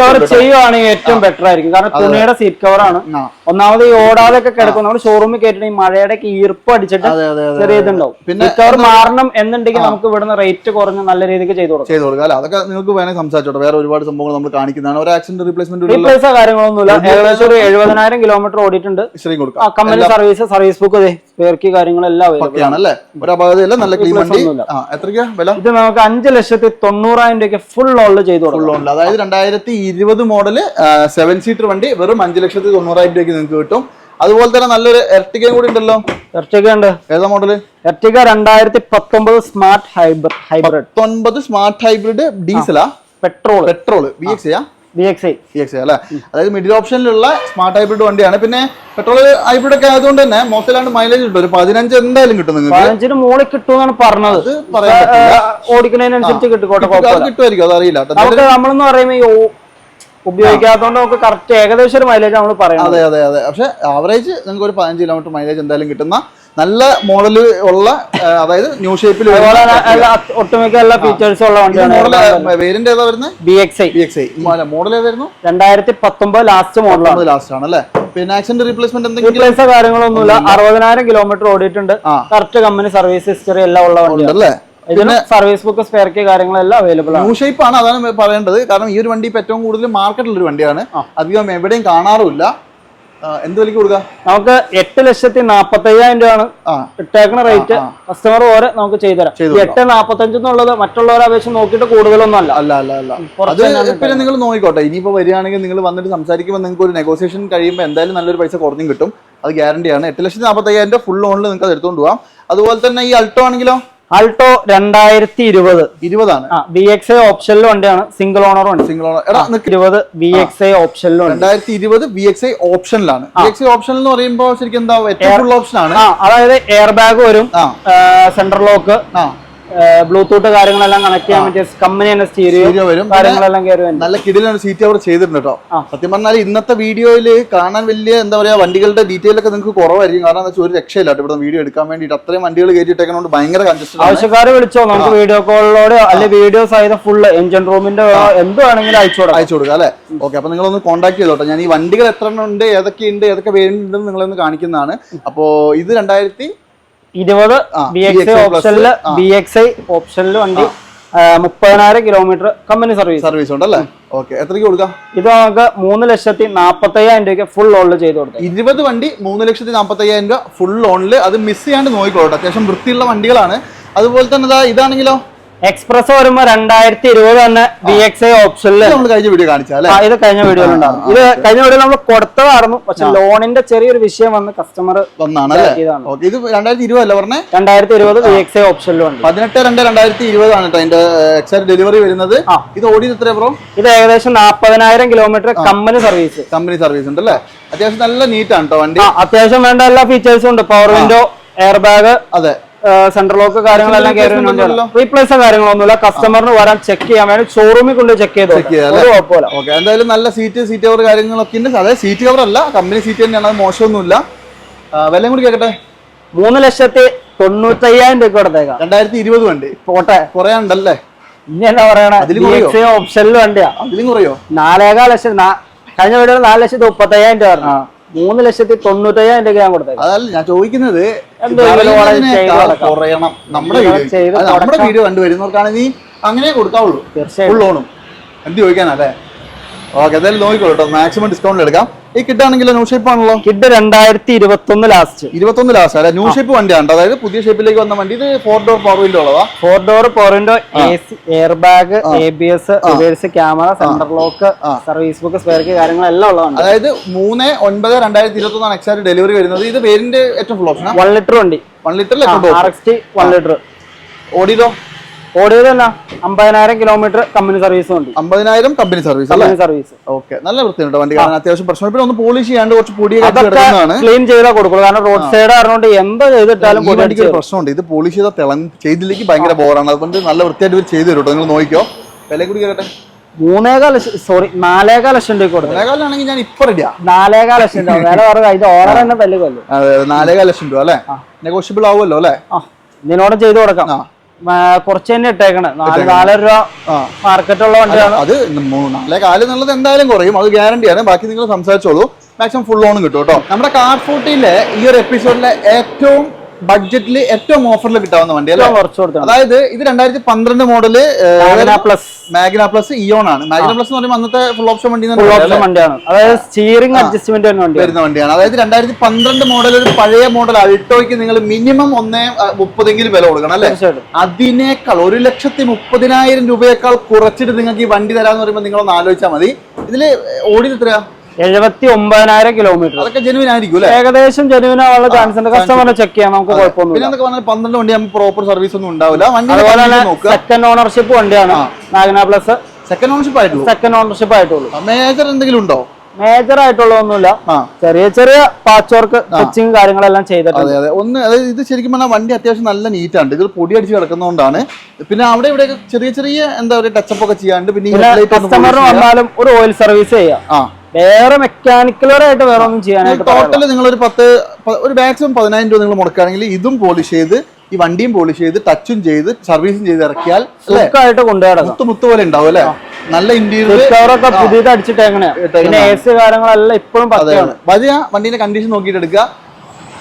കവർ ചെയ്യുവാണെങ്കിൽ ഏറ്റവും ബെറ്റർ ആയിരിക്കും. കാരണം തുണിയുടെ സീറ്റ് കവർ ആണ്. ഒന്നാമത് ഈ ഓടാതെ ഒക്കെ കിടക്കും. നമ്മൾ ഷോറൂമിൽ കയറ്റിട്ട് മഴയുടെ ഈർപ്പ് അടിച്ചിട്ട് ചെറിയ ഇതുണ്ടാവും. സീറ്റ് കവർ മാറണം എന്നുണ്ടെങ്കിൽ നമുക്ക് ഇവിടുന്ന് റേറ്റ് കുറഞ്ഞ് നല്ല രീതിക്ക് ചെയ്തു കൊടുക്കാം. അതൊക്കെ നിങ്ങൾക്ക് വേണമെങ്കിൽ സംസാരിച്ചോട്ടെ. വേറെ ഒരുപാട് സംഭവങ്ങൾ നമ്മൾ കാണിക്കുന്നതാണ്. ഒരു ആക്സിഡന്റ് റീപ്ലേസോ കാര്യങ്ങളൊന്നുമില്ല. ഏകദേശം ഒരു 70,000 കിലോമീറ്റർ ഓടിയിട്ടുണ്ട്. Company service, service book, spare key കാര്യങ്ങളെല്ലാം ആണല്ലേ? ഒരു അപകടമില്ല. നല്ല ക്ലീൻ വണ്ടി. എത്രയ്ക്കാ വില? ഇത് നമുക്ക് 5,90,000 രൂപയ്ക്ക് ഫുൾ ഓണിൽ ചെയ്തു കൊടുക്കും. അതായത് 2020 മോഡല് 7 സീറ്റർ വണ്ടി വെറും 5,90,000 രൂപയ്ക്ക് നിങ്ങൾക്ക് കിട്ടും. അതുപോലെ തന്നെ നല്ലൊരു എർട്ടിഗയും കൂടി ഉണ്ടല്ലോ. എർട്ടിഗ ഉണ്ട്. ഏതാ model? Ertiga 2019 smart hybrid. 19 smart hybrid ഡീസലാ? പെട്രോൾ VXI അല്ലെ? അതായത് മിഡിൽ ഓപ്ഷനിലുള്ള സ്മാർട്ട് ഹൈബ്രിഡ് വണ്ടിയാണ്. പിന്നെ പെട്രോൾ ഹൈബ്രിഡ് ഒക്കെ ആയതുകൊണ്ട് തന്നെ മോശമില്ലാണ്ട് മൈലേജ് കിട്ടും. ഒരു 15 എന്തായാലും കിട്ടും. നിങ്ങൾക്ക് 15 മുകളിൽ കിട്ടുമെന്നാണ് പറഞ്ഞത്. ഓടിക്കുന്നതിനനുസരിച്ച് കിട്ടുമായിരിക്കും, അതറിയില്ല. നമ്മളെന്ന് പറയുമ്പോൾ ഉപയോഗിക്കാത്തതുകൊണ്ട് നമുക്ക് കറക്റ്റ് ഏകദേശം ഒരു മൈലേജ് നമ്മൾ പറയാം. അതെ അതെ അതെ. പക്ഷെ ആവറേജ് നിങ്ങൾക്ക് ഒരു 15 കിലോമീറ്റർ മൈലേജ് എന്തായാലും കിട്ടുന്ന നല്ല മോഡൽ ഉള്ള, അതായത് ന്യൂ ഷേപ്പിൽ ഒട്ടുമിക്ക എല്ലാ ഫീച്ചേഴ്സും ഉള്ള വണ്ടിയാണ്. വേരിയന്റ് ഏതാ വരുന്നത്? VXI. മോഡൽ ഏതായിരുന്നു? 2019 ലാസ്റ്റ് മോഡൽ. ലാസ്റ്റ് ആണ് അല്ലേ? പിന്നെ ആക്സിഡന്റ് റീപ്ലേസ്മെന്റ് എന്തെങ്കിലും കാര്യങ്ങളൊന്നുമില്ല. 60,000 കിലോമീറ്റർ ഓടിയിട്ടുണ്ട്. കറക്റ്റ് കമ്പനി സർവീസ് ഹിസ്റ്ററി എല്ലാം ഉള്ള വണ്ടിയാണ് അല്ലേ? ഇതിന് സർവീസ് ബുക്ക്, സ്പെയർ കീ കാര്യങ്ങളെല്ലാം അവൈലബിൾ ആണ്. ന്യൂ ഷേപ്പ് ആണ്, അതാണ് പറയേണ്ടത്. കാരണം ഈ ഒരു വണ്ടി ഇപ്പൊ ഏറ്റവും കൂടുതൽ മാർക്കറ്റിലുള്ള ഒരു വണ്ടിയാണ്. അധികം എവിടെയും കാണാറുമില്ല. എന്ത് വിലക്ക് കൊടുക്കാം? നമുക്ക് 8,40,000 രൂപയാണ് ഇട്ടേക്കണ റേറ്റ്. കസ്റ്റമർ ഓരോ നമുക്ക് ചെയ്തുതരാം. 8,45 എന്നുള്ളത് മറ്റുള്ളവരെ അപേക്ഷിച്ച് നോക്കിയിട്ട് കൂടുതലൊന്നും അല്ല. അത് പിന്നെ നിങ്ങൾ നോക്കിക്കോട്ടെ. ഇനിയിപ്പോ വരികയാണെങ്കിൽ നിങ്ങൾ വന്നിട്ട് സംസാരിക്കുമ്പോൾ നിങ്ങൾക്ക് ഒരു നെഗോസിയേഷൻ കഴിയുമ്പോൾ എന്തായാലും നല്ലൊരു പൈസ കുറഞ്ഞും കിട്ടും. അത് ഗ്യാരണ്ടിയാണ്. 8,40,000 ഫുൾ ഓണിൽ നിങ്ങൾക്ക് അത് എടുത്തുകൊണ്ട് പോകാം. അതുപോലെ തന്നെ ഈ അൾട്ടോ ആണെങ്കിലോ? ആൾട്ടോ 2020 ആണ്. VXI ഓപ്ഷനിൽ വണ്ടിയാണ്. സിംഗിൾ ഓണർ ഉണ്ട്. 20 VXI ഓപ്ഷനിലും 2020 VXI ഓപ്ഷനിലാണ്. VXI ഓപ്ഷൻ എന്ന് പറയുമ്പോൾ ശരിക്കും എന്താ ഫുൾ ഓപ്ഷൻ ആണ്. അതായത് എയർ ബാഗ് വരും, സെൻട്രൽ ലോക്ക്, ബ്ലൂടൂത്ത് കാര്യങ്ങളെല്ലാം കണക്ട് ചെയ്യാൻ പറ്റിയ കമ്പനി തന്നെ സ്റ്റീരിയോ വരും, കാര്യങ്ങളെല്ലാം കയറി. നല്ല കിടിലാണ് സീറ്റ് അവർ ചെയ്തിട്ടുണ്ട് കേട്ടോ. സത്യം പറഞ്ഞാൽ ഇന്നത്തെ വീഡിയോയിൽ കാണാൻ വലിയ എന്താ പറയാ വണ്ടികളുടെ ഡീറ്റെയിൽ ഒക്കെ നിങ്ങൾക്ക് കുറവായിരിക്കും. കാരണം എന്താ വെച്ചാൽ ഒരു രക്ഷയില്ല ഇവിടെ വീഡിയോ എടുക്കാൻ വേണ്ടിയിട്ട്. അത്രയും വണ്ടികൾ കയറ്റിട്ടേക്കൊണ്ട് ഭയങ്കര കൺജസ്റ്റഡ്. ആവശ്യക്കാരെ വിളിച്ചോ, നമുക്ക് വീഡിയോ കോളിലൂടെ അല്ലെങ്കിൽ വീഡിയോസ് ആയത് ഫുള്ള് എഞ്ചിൻ റൂമിന്റെ എന്ത് വേണമെങ്കിലും അയച്ചു കൊടുക്കാം അല്ലേ? ഓക്കെ. അപ്പൊ നിങ്ങളൊന്ന് കോൺടാക്ട് ചെയ്തോട്ടെ. ഞാൻ ഈ വണ്ടികൾ എത്ര എണ്ണം ഉണ്ട്, ഏതൊക്കെ വേണ്ടിണ്ടെന്ന് നിങ്ങളൊന്ന് കാണിക്കുന്നതാണ്. അപ്പോ ഇത് 2020 VXI ഓപ്ഷനിൽ വണ്ടി 30,000 കിലോമീറ്റർ കമ്പനി സർവീസ് ഉണ്ടല്ലേ? ഓക്കെ. എത്രയ്ക്ക് കൊടുക്കാം? ഇത് നമുക്ക് 3,40,000 രൂപയ്ക്ക് ഫുൾ ഓണിൽ ചെയ്ത് കൊടുക്കാം. 20 വണ്ടി 3,40,000 രൂപ ഫുൾ ഓണിൽ. അത് മിസ് ചെയ്യാണ്ട് നോക്കിക്കോട്ടെ. അത്യാവശ്യം വൃത്തിയുള്ള വണ്ടികളാണ്. അതുപോലെ തന്നെ ഇതാണെങ്കിലോ എക്സ്പ്രസ് വരുമ്പോ 2020 തന്നെ VXI ഓപ്ഷനിൽ നമ്മൾ കഴിഞ്ഞ വീഡിയോ കാണിച്ചാൽ ഇത് കഴിഞ്ഞ വീഡിയോയിൽ ഉണ്ടാവും. ഇത് കഴിഞ്ഞ വീഡിയോ നമ്മൾ കൊടുത്തതായിരുന്നു, പക്ഷെ ലോണിന്റെ ചെറിയൊരു വിഷയം വന്ന് കസ്റ്റമർ വന്നാണ് അല്ലേ? ഇത് 2020 അല്ല പറഞ്ഞേ? 2020 VXI ഓപ്ഷനിലുണ്ട്. 18/2/2020 ആണ് അതിന്റെ എക്സാക്ട് ഡെലിവറി വരുന്നത്. ഇത് ഓടിയത് എത്രയാ ബ്രോ? ഇത് ഏകദേശം 40,000 കിലോമീറ്റർ കമ്പനി സർവീസ് ഉണ്ട് അല്ലേ? അത്യാവശ്യം നല്ല നീറ്റ് ആണ് കേട്ടോ വണ്ടി. അത്യാവശ്യം വേണ്ട എല്ലാ ഫീച്ചേഴ്സും ഉണ്ട്. പവർ വിൻഡോ, എയർ ബാഗ്, അതെ, സെൻട്രൽ ലോക്ക് കാര്യങ്ങളെല്ലാം റീപ്ലേസോ കാര്യങ്ങളൊന്നുമില്ല. കസ്റ്റമറിന് വരാൻ ചെക്ക് ചെയ്യാൻ വേണ്ടി ഷോറൂമിൽ കൊണ്ട് ചെക്ക് ചെയ്ത് കുഴപ്പമില്ല. ഓക്കെ, എന്തായാലും നല്ല സീറ്റ് കവർ കാര്യങ്ങളൊക്കെ ഉണ്ട്. അതായത് സീറ്റ് കവർ അല്ല, കമ്പനി സീറ്റ് തന്നെയാണ്, അത് മോശമൊന്നുമില്ല. വിലയും കൂടി കേട്ടെ. 3,95,000 രൂപ കൊടുത്തേക്കാം. 2020 വണ്ടി പോട്ടെ, കുറയാണ്ടല്ലേ? ഇനി എന്താ പറയണ, ഓപ്ഷനിൽ വണ്ടിയാ. അതിലും കുറയോ? 4.5 ലക്ഷം. കഴിഞ്ഞ വീഡിയോ 4,35,000 രൂപ പറഞ്ഞു. 3,95,000 രൂപ ഞാൻ കൊടുത്തത്. അതല്ല ഞാൻ ചോദിക്കുന്നത്, കുറയണം. നമ്മുടെ വീഡിയോ കണ്ടുവരുന്നവർക്കാണെങ്കിൽ നീ അങ്ങനെ കൊടുക്കാവുള്ളൂ. ഫുൾ ലോണും എന്ത് ചോദിക്കാനല്ലേ? ഓക്കെ, എന്തായാലും നോക്കിക്കോളൂ കേട്ടോ, മാക്സിമം ഡിസ്കൗണ്ടിൽ എടുക്കാം. ഈ കിട്ടാണെങ്കിലോ ന്യൂ ഷേപ്പ് ആണല്ലോ? കിഡ് 2021 ലാസ്റ്റ് അല്ലെ? ന്യൂ ഷേപ്പ് വണ്ടിയാണ്, അതായത് പുതിയ ഷേപ്പിലേക്ക് വന്ന വണ്ടി. ഇത് 4 ഡോർ പവർ വിൻഡോ ഉള്ളതാ? 4 door power window, AC, air bag, ABS, reverse camera, centre lock, service book, spare key കാര്യങ്ങളെല്ലാം ഉള്ളതാണ്. അതായത് 3/9/2021 എക്സാക്ട് ഡെലിവറി വരുന്നത്. ഇത് വേരിയന്റ് ഏറ്റവും ഫുൾ ഓപ്ഷൻ 1 ലിറ്റർ വണ്ടി. 1 ലിറ്ററിൽ RXT 1 ലിറ്റർ ഓടിയതോ? ഓടിയതല്ല, 50,000 കിലോമീറ്റർ കമ്പനി സർവീസ് ഉണ്ട്. 50,000 കമ്പനി സർവീസ്. ഓക്കെ, നല്ല വൃത്തിയുണ്ട് വണ്ടി കാണാൻ. അത്യാവശ്യം പ്രശ്നം. പിന്നെ ഒന്ന് പോളിഷ് ചെയ്യാണ്ട് കുറച്ച് പൊടിയൊക്കെ ക്ലീൻ ചെയ്താൽ കൊടുക്കുള്ളൂ. കാരണം റോഡ് സൈഡ് ആയതുകൊണ്ട് എന്ത് ചെയ്തിട്ടാലും പ്രശ്നമുണ്ട്. ഇത് പോളിഷ് ചെയ്തില്ലെങ്കിൽ ഭയങ്കര ബോറാണ്. അതുകൊണ്ട് നല്ല വൃത്തിയായിട്ട് ഇവർ ചെയ്ത് തരും. നിങ്ങൾ നോക്കിക്കോ. വില കൂടി കേട്ടെ. 4.5 ലക്ഷം രൂപ കൊടുത്തു. 4.5 ഞാൻ ഇപ്പൊ റെഡിയാ. 4.5 ലക്ഷം രൂപ വില പറഞ്ഞ ഇത് ഓണർ തന്നെ തല്ലുകൊല്ലു. അതെ, 4.5 ലക്ഷം രൂപ അല്ലെ? നെഗോഷ്യബിൾ ആവുമല്ലോ അല്ലെ? ഇതിനോട് ചെയ്ത് കൊടുക്കാം. കുറച്ച് തന്നെ ഇട്ടേക്കണേ. 4 രൂപ മാർക്കറ്റ് ഉള്ള വണ്ടിയാണ്. അത് 4.4 എന്നുള്ളത് എന്തായാലും കുറയും, അത് ഗ്യാരണ്ടിയാണ്. ബാക്കി നിങ്ങൾ സംസാരിച്ചോളൂ. മാക്സിമം ഫുൾ ലോണും കിട്ടും കേട്ടോ. നമ്മുടെ കാർ 40-ലെ ഈ ഒരു എപ്പിസോഡിലെ ഏറ്റവും ബഡ്ജറ്റിൽ ഏറ്റവും ഓഫറിൽ കിട്ടാവുന്ന വണ്ടി അല്ലേ? അതായത് ഇത് 2012 മോഡല് മാഗ്ന പ്ലസ് ഇയോൺ ആണ്. മാഗ്ന പ്ലസ് എന്ന് പറയുമ്പോൾ അന്നത്തെ ഫുൾ ഓപ്ഷൻ വണ്ടിയാണ്. അതായത് സ്റ്റിയറിംഗ് അഡ്ജസ്റ്റ്മെന്റ് വരുന്ന വണ്ടിയാണ്. അതായത് 2012 മോഡൽ ഒരു പഴയ മോഡൽ അൾട്ടോയ്ക്ക് നിങ്ങൾ മിനിമം 1.30 വില കൊടുക്കണം അല്ലേ? അതിനേക്കാൾ 1,30,000 രൂപയേക്കാൾ കുറച്ചിട്ട് നിങ്ങൾക്ക് ഈ വണ്ടി തരാന്ന് പറയുമ്പോൾ നിങ്ങളൊന്ന് ആലോചിച്ചാൽ മതി. ഇതില് ഓടിയത് എത്രയാ? 79,000 കിലോമീറ്റർ. അതൊക്കെ ജെനുവിൻ ആയിരിക്കും, ഏകദേശം ജെനുവിൻ ആവാനുള്ള ചാൻസ് ഉണ്ട്. കസ്റ്റമറിനെ ചെക്ക് ചെയ്യാം, നമുക്ക് കുഴപ്പമൊന്നുമില്ല. 12 വണ്ടി നമുക്ക് പ്രോപ്പർ സർവീസ് ഒന്നും ഉണ്ടാവില്ല. സെക്കൻഡ് ഓണർഷിപ്പ് വണ്ടിയാണ് മാഗ്ന പ്ലസ്. സെക്കൻഡ് ഓണർഷിപ്പ് ആയിട്ടുള്ളൂ. മേജർ എന്തെങ്കിലും ഉണ്ടോ? മേജർ ആയിട്ടുള്ളതൊന്നുമില്ല. ചെറിയ ചെറിയ പാച്ച് വർക്ക്, സ്റ്റിച്ചിങ് കാര്യങ്ങളെല്ലാം ചെയ്തിട്ടുണ്ട്. അതായത് ഇത് ശരിക്കും പറഞ്ഞാൽ വണ്ടി അത്യാവശ്യം നല്ല നീറ്റാണ്. ഇത് പൊടി അടിച്ച് കിടക്കുന്നതുകൊണ്ടാണ്. പിന്നെ അവിടെ ഇവിടെ ചെറിയ ചെറിയ എന്താ പറയുക ടച്ചപ്പ് ഒക്കെ ചെയ്യാണ്ട്. പിന്നെ കസ്റ്റമറിന് വന്നാലും ഒരു ഓയിൽ സർവീസ് ചെയ്യാം. വേറെ മെക്കാനിക്കലായിട്ട് വേറെ ഒന്നും ചെയ്യാനായിട്ട് ടോട്ടൽ നിങ്ങൾ ഒരു മാക്സിമം 10,000 രൂപ നിങ്ങൾ മുടക്കുകയാണെങ്കിൽ ഇതും പോളിഷ് ചെയ്ത് ഈ വണ്ടിയും പോളിഷ് ചെയ്ത് ടച്ചും ചെയ്ത് സർവീസും ചെയ്ത് ഇറക്കിയാൽ മുത്ത് പോലെ ഉണ്ടാവും അല്ലെ? നല്ല ഇന്റീരിയർ പുതിയത് അടിച്ചിട്ടേക്കണേ. പിന്നെ AC കാര്യങ്ങളെല്ലാം ഇപ്പോഴും വലിയ വണ്ടീന്റെ കണ്ടീഷൻ നോക്കിയിട്ട് എടുക്കുക.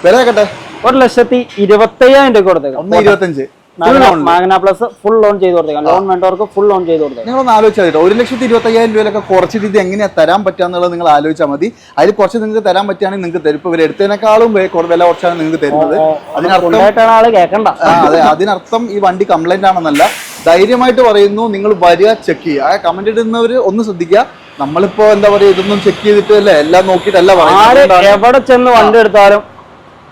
വില കേട്ടെ. 1,25,000 രൂപ കൊടുത്തേക്കാം. 1,25,000 മാഗ്ന പ്ലസ് ഫുൾ ലോൺ ചെയ്ത് കൊടുത്തേക്കാം. ലോൺ വേണ്ടവർക്ക് ഫുൾ ലോൺ ചെയ്ത് കൊടുത്തേക്കാം. നിങ്ങളൊന്ന് ആലോചിച്ചാൽ 1,25,000 രൂപയിലൊക്കെ കുറച്ചിട്ട് ഇത് എങ്ങനെയാ തരാൻ പറ്റാന്നുള്ളത് നിങ്ങൾ ആലോചിച്ചാൽ മതി. അതിൽ കുറച്ച് നിങ്ങൾക്ക് തരാൻ പറ്റുകയാണെങ്കിൽ നിങ്ങൾക്ക് തരും. ഇവർ എടുത്തതിനേക്കാളും വില കുറച്ചാണ് നിങ്ങൾക്ക് തരുന്നത്. അതിനർത്ഥം ഈ വണ്ടി കംപ്ലൈന്റ് ആണെന്നല്ല, ധൈര്യമായിട്ട് പറയുന്നു. നിങ്ങൾ വരിക, ചെക്ക് ചെയ്യുക. ആ കമന്റ് ഇടുന്നവർ ഒന്ന് ശ്രദ്ധിക്കുക. നമ്മളിപ്പോ എന്താ പറയുക, ഇതൊന്നും ചെക്ക് ചെയ്തിട്ട് അല്ലേ, എല്ലാം നോക്കിയിട്ടല്ല പറയുന്നത്. എവിടെ ചെന്ന് വണ്ടി എടുത്താലും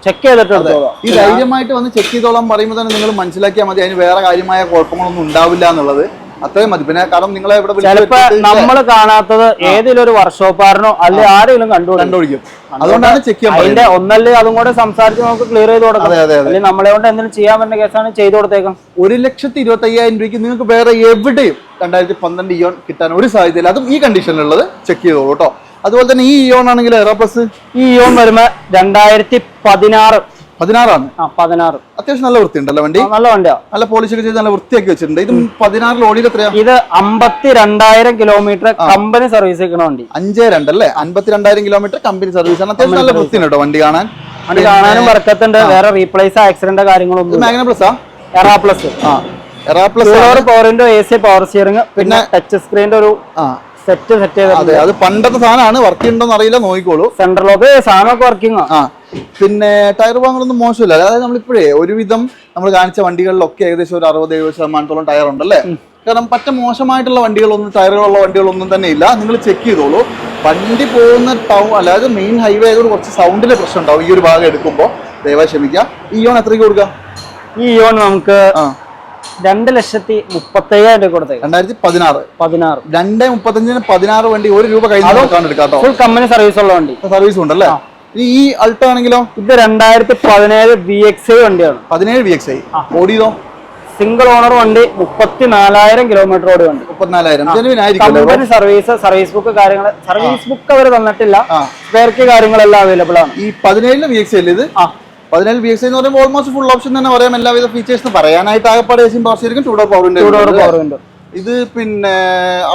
ചെക്ക് ചെയ്തിട്ട് ഈ ധൈര്യമായിട്ട് വന്ന് ചെക്ക് ചെയ്തോളാൻ പറയുമ്പോൾ തന്നെ നിങ്ങൾ മനസ്സിലാക്കിയാൽ മതി. അതിന് വേറെ കാര്യമായ കുഴപ്പങ്ങളൊന്നും ഉണ്ടാവില്ല എന്നുള്ളത്. അത്രയും മതി. പിന്നെ കാരണം നിങ്ങളെ ചിലപ്പോ നമ്മൾ കാണാത്തത് ഏതെങ്കിലും ഒരു വർക്ക്ഷോപ്പാരനോ അല്ലെങ്കിൽ ആരെങ്കിലും കണ്ടുപിടിക്കും. അതുകൊണ്ടാണ് ചെക്ക് ചെയ്യാൻ. അതിന്റെ ഒന്നല്ലേ അതും കൂടെ സംസാരിച്ച് നമുക്ക് ക്ലിയർ ചെയ്ത് കൊടുക്കാം. അല്ലെങ്കിൽ നമ്മളെ കൊണ്ട് എന്തെങ്കിലും ചെയ്യാൻ പറ്റുന്ന കേസാണ് ചെയ്ത് കൊടുത്തേക്കാം. 1,25,000 രൂപയ്ക്ക് നിങ്ങൾക്ക് വേറെ എവിടെയും 2012 ഇയോൺ കിട്ടാൻ ഒരു സാധ്യതയില്ല. അതും ഈ കണ്ടീഷനിലുള്ളത് ചെക്ക് ചെയ്തോളൂ കേട്ടോ. അതുപോലെ തന്നെ ഈ ഇയോൺ ആണെങ്കിൽ എറ പ്ലസ് ഈ ഇയോൺ വരുമ്പോ 2016 16 അത്യാവശ്യം നല്ല വൃത്തിയുണ്ടല്ലോ വണ്ടി. നല്ല വണ്ടിയാ. നല്ല പോളിഷ് ഒക്കെ ചെയ്ത് നല്ല വൃത്തിയാക്കി വെച്ചിട്ടുണ്ട്. ഇത് 16 ഓടിയിൽ എത്രയാ? ഇത് 52,000 കിലോമീറ്റർ കമ്പനി സർവീസ് ചെയ്യണ വണ്ടി. 52 അല്ലേ? 52,000 കിലോമീറ്റർ കമ്പനി സർവീസ് ആണ്. അത്യാവശ്യം നല്ല വൃത്തിയുണ്ട് കേട്ടോ വണ്ടി കാണാൻ. വണ്ടി കാണാനും വർക്കത്തുണ്ട്. വേറെ റീപ്ലേസ് ആക്സിഡന്റ് കാര്യങ്ങളൊന്നും. Magna plus Era plus power window, AC power steering, പിന്നെ ടച്ച് സ്ക്രീനിന്റെ ഒരു സെറ്റ് ചെയ്ത്. അത് പണ്ടത്തെ സാധനമാണ്. വർക്ക് ഉണ്ടോന്ന് അറിയില്ല, നോക്കിക്കോളൂ. സെൻട്രൽ ലോക്ക് സാധനമൊക്കെ വർക്കിംഗ്. പിന്നെ ടയർ ഭാഗങ്ങളൊന്നും മോശമില്ല. അതായത് നമ്മളിപ്പോഴേ ഒരുവിധം നമ്മൾ കാണിച്ച വണ്ടികളിലൊക്കെ ഏകദേശം ഒരു 60-70% ടയർ ഉണ്ടല്ലേ. കാരണം പറ്റ മോശമായിട്ടുള്ള വണ്ടികളൊന്നും, ടയറുകളുള്ള വണ്ടികളൊന്നും തന്നെ ഇല്ല. നിങ്ങൾ ചെക്ക് ചെയ്തോളൂ. വണ്ടി പോകുന്ന ടൗൺ, അതായത് മെയിൻ ഹൈവേ ആയതുകൊണ്ട് കുറച്ച് സൗണ്ടിന്റെ പ്രശ്നം ഉണ്ടാവും ഈ ഒരു ഭാഗം എടുക്കുമ്പോൾ, ദയവായി ക്ഷമിക്കുക. ഈ ഇയോൺ എത്രയ്ക്ക് കൊടുക്കുക? ഈ ഇയോൺ നമുക്ക് 2,35,000 കൊടുത്തേക്കാം. 2016 2,35,000 16 വണ്ടി 1 രൂപ കയ്യിൽ എടുക്കാം. ഫുൾ കമ്പനി സർവീസ് ഉള്ള വണ്ടി, സർവീസ് ഉണ്ടല്ലേ. ഈ അൾട്ടോ ആണെങ്കിലോ? ഇത് 2017 VXi വണ്ടിയാണ്. 17 VXi. ഓടിയതോ? സിംഗിൾ ഓണർ വണ്ടി, 34,000 കിലോമീറ്റർ ഓടി വണ്ടി. 34,000 കമ്പനി സർവീസ് ബുക്ക് കാര്യങ്ങൾ, സർവീസ് ബുക്ക് അവർ തന്നിട്ടില്ല. സ്പെയർ കീ കാര്യങ്ങളെല്ലാം അവൈലബിൾ ആണ്. ഈ 17 VXi അല്ലേ ഇത്? 17 VXi എന്ന് പറയുമ്പോൾ ഓൾമോസ്റ്റ് ഫുൾ ഓപ്ഷൻ തന്നെ പറയാം. എല്ലാവിധ ഫീച്ചേഴ്സ് പറയാനായിട്ട് ആകെപ്പാടെ പവർ 2 പവർ വിൻഡോ. ഇത് പിന്നെ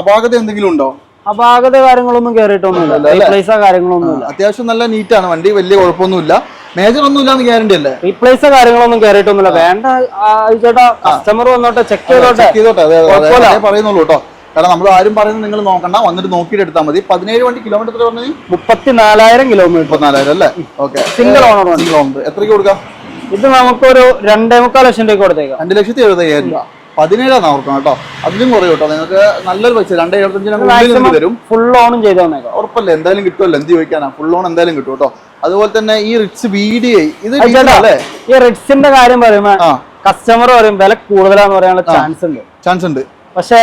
അപാകത എന്തെങ്കിലും ഉണ്ടോ? അപാകത കാര്യങ്ങളൊന്നും കയറിയിട്ടൊന്നുമില്ല. കാര്യങ്ങളൊന്നുമില്ല. അത്യാവശ്യം നല്ല നീറ്റാണ് വണ്ടി, വലിയ കുഴപ്പമൊന്നുമില്ല. മേജർ ഒന്നും ഇല്ലാന്ന് ഗ്യാരണ്ടി അല്ലേ? റീപ്ലേസ് കാര്യങ്ങളൊന്നും കയറിയിട്ടൊന്നുമില്ല. വേണ്ട ചേട്ടാ, കസ്റ്റമർ വന്നോട്ടെ, ചെക്ക് ചെയ്തോട്ടെ. അതെ പറയുന്നുള്ളൂ കേട്ടോ. കാരണം നമ്മൾ ആരും പറയുന്നത് നിങ്ങൾ നോക്കണ്ട, വന്നിട്ട് നോക്കിയിട്ട് എടുത്താൽ മതി. 17 വണ്ടി കിലോമീറ്റർ എത്ര പറഞ്ഞത്? 34,000 കിലോമീറ്റർ. 34,000 അല്ലേ? ഓക്കെ. Single owner. എത്രയ്ക്ക് കൊടുക്കാം? ഇത് നമുക്കൊരു 2.25 ലക്ഷം രൂപ കൊടുത്തേക്കാം. 2,70,000 രൂപ. 17 ഓർക്കണം കേട്ടോ. അതിലും കുറയും കേട്ടോ. നിങ്ങൾക്ക് നല്ലൊരു പൈസ 2,75 തരും. ഫുൾ ഓണും ചെയ്ത് തന്നേക്കാം. ഉറപ്പല്ലേ? എന്തായാലും കിട്ടുമല്ലോ. എന്ത് ചോദിക്കാനാ, ഫുൾ ഓൺ എന്തായാലും കിട്ടും കേട്ടോ. അതുപോലെ തന്നെ ഈ റിറ്റ്സ് VDI, ഇത് ഈ റിറ്റ്സിന്റെ കാര്യം പറയുമ്പോ കസ്റ്റമർ പറയും വില കൂടുതലാന്ന് പറയാനുള്ള ചാൻസ് ഉണ്ട്. പക്ഷെ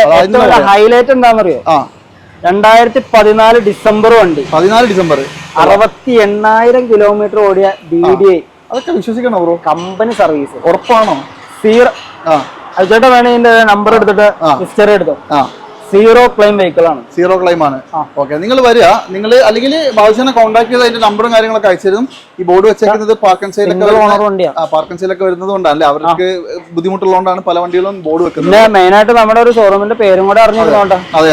ഹൈലൈറ്റ് എന്താണെന്നറിയോ? 2014 ഡിസംബർ വണ്ടി, 68,000 കിലോമീറ്റർ ഓടിയ VDI. അതൊക്കെ വിശ്വസിക്കണോ ബ്രോ? Company service. ഉറപ്പാണോ? ചേട്ടാ വേണേ ഇതിന്റെ നമ്പർ എടുത്തിട്ട് ഹിസ്റ്ററി എടുത്തോ. 0 ക്ലെയിം വെഹിക്കിൾ ആണ്. 0 ക്ലെയിം ആണ്. ഓക്കെ. നിങ്ങൾ വരിക, നിങ്ങൾ അല്ലെങ്കിൽ ബാബുശാനെ കോൺടാക്ട് ചെയ്ത് അതിന്റെ നമ്പറും കാര്യങ്ങളൊക്കെ അയച്ചിരുന്നു. ഈ ബോർഡ് വെച്ചേക്കുന്നത് പാർക്ക് ആൻഡ് സെയിലൊക്കെ വരുന്നത് കൊണ്ടല്ലേ, അവർക്ക് ബുദ്ധിമുട്ടുള്ളതുകൊണ്ടാണ് പല വണ്ടികളും ബോർഡ് വെക്കുന്നത്. മെയിൻ ആയിട്ട് നമ്മുടെ ഒരു ഷോറൂമിന്റെ പേരും കൂടെ അറിഞ്ഞിരുന്നോണ്ടാ. അതെ.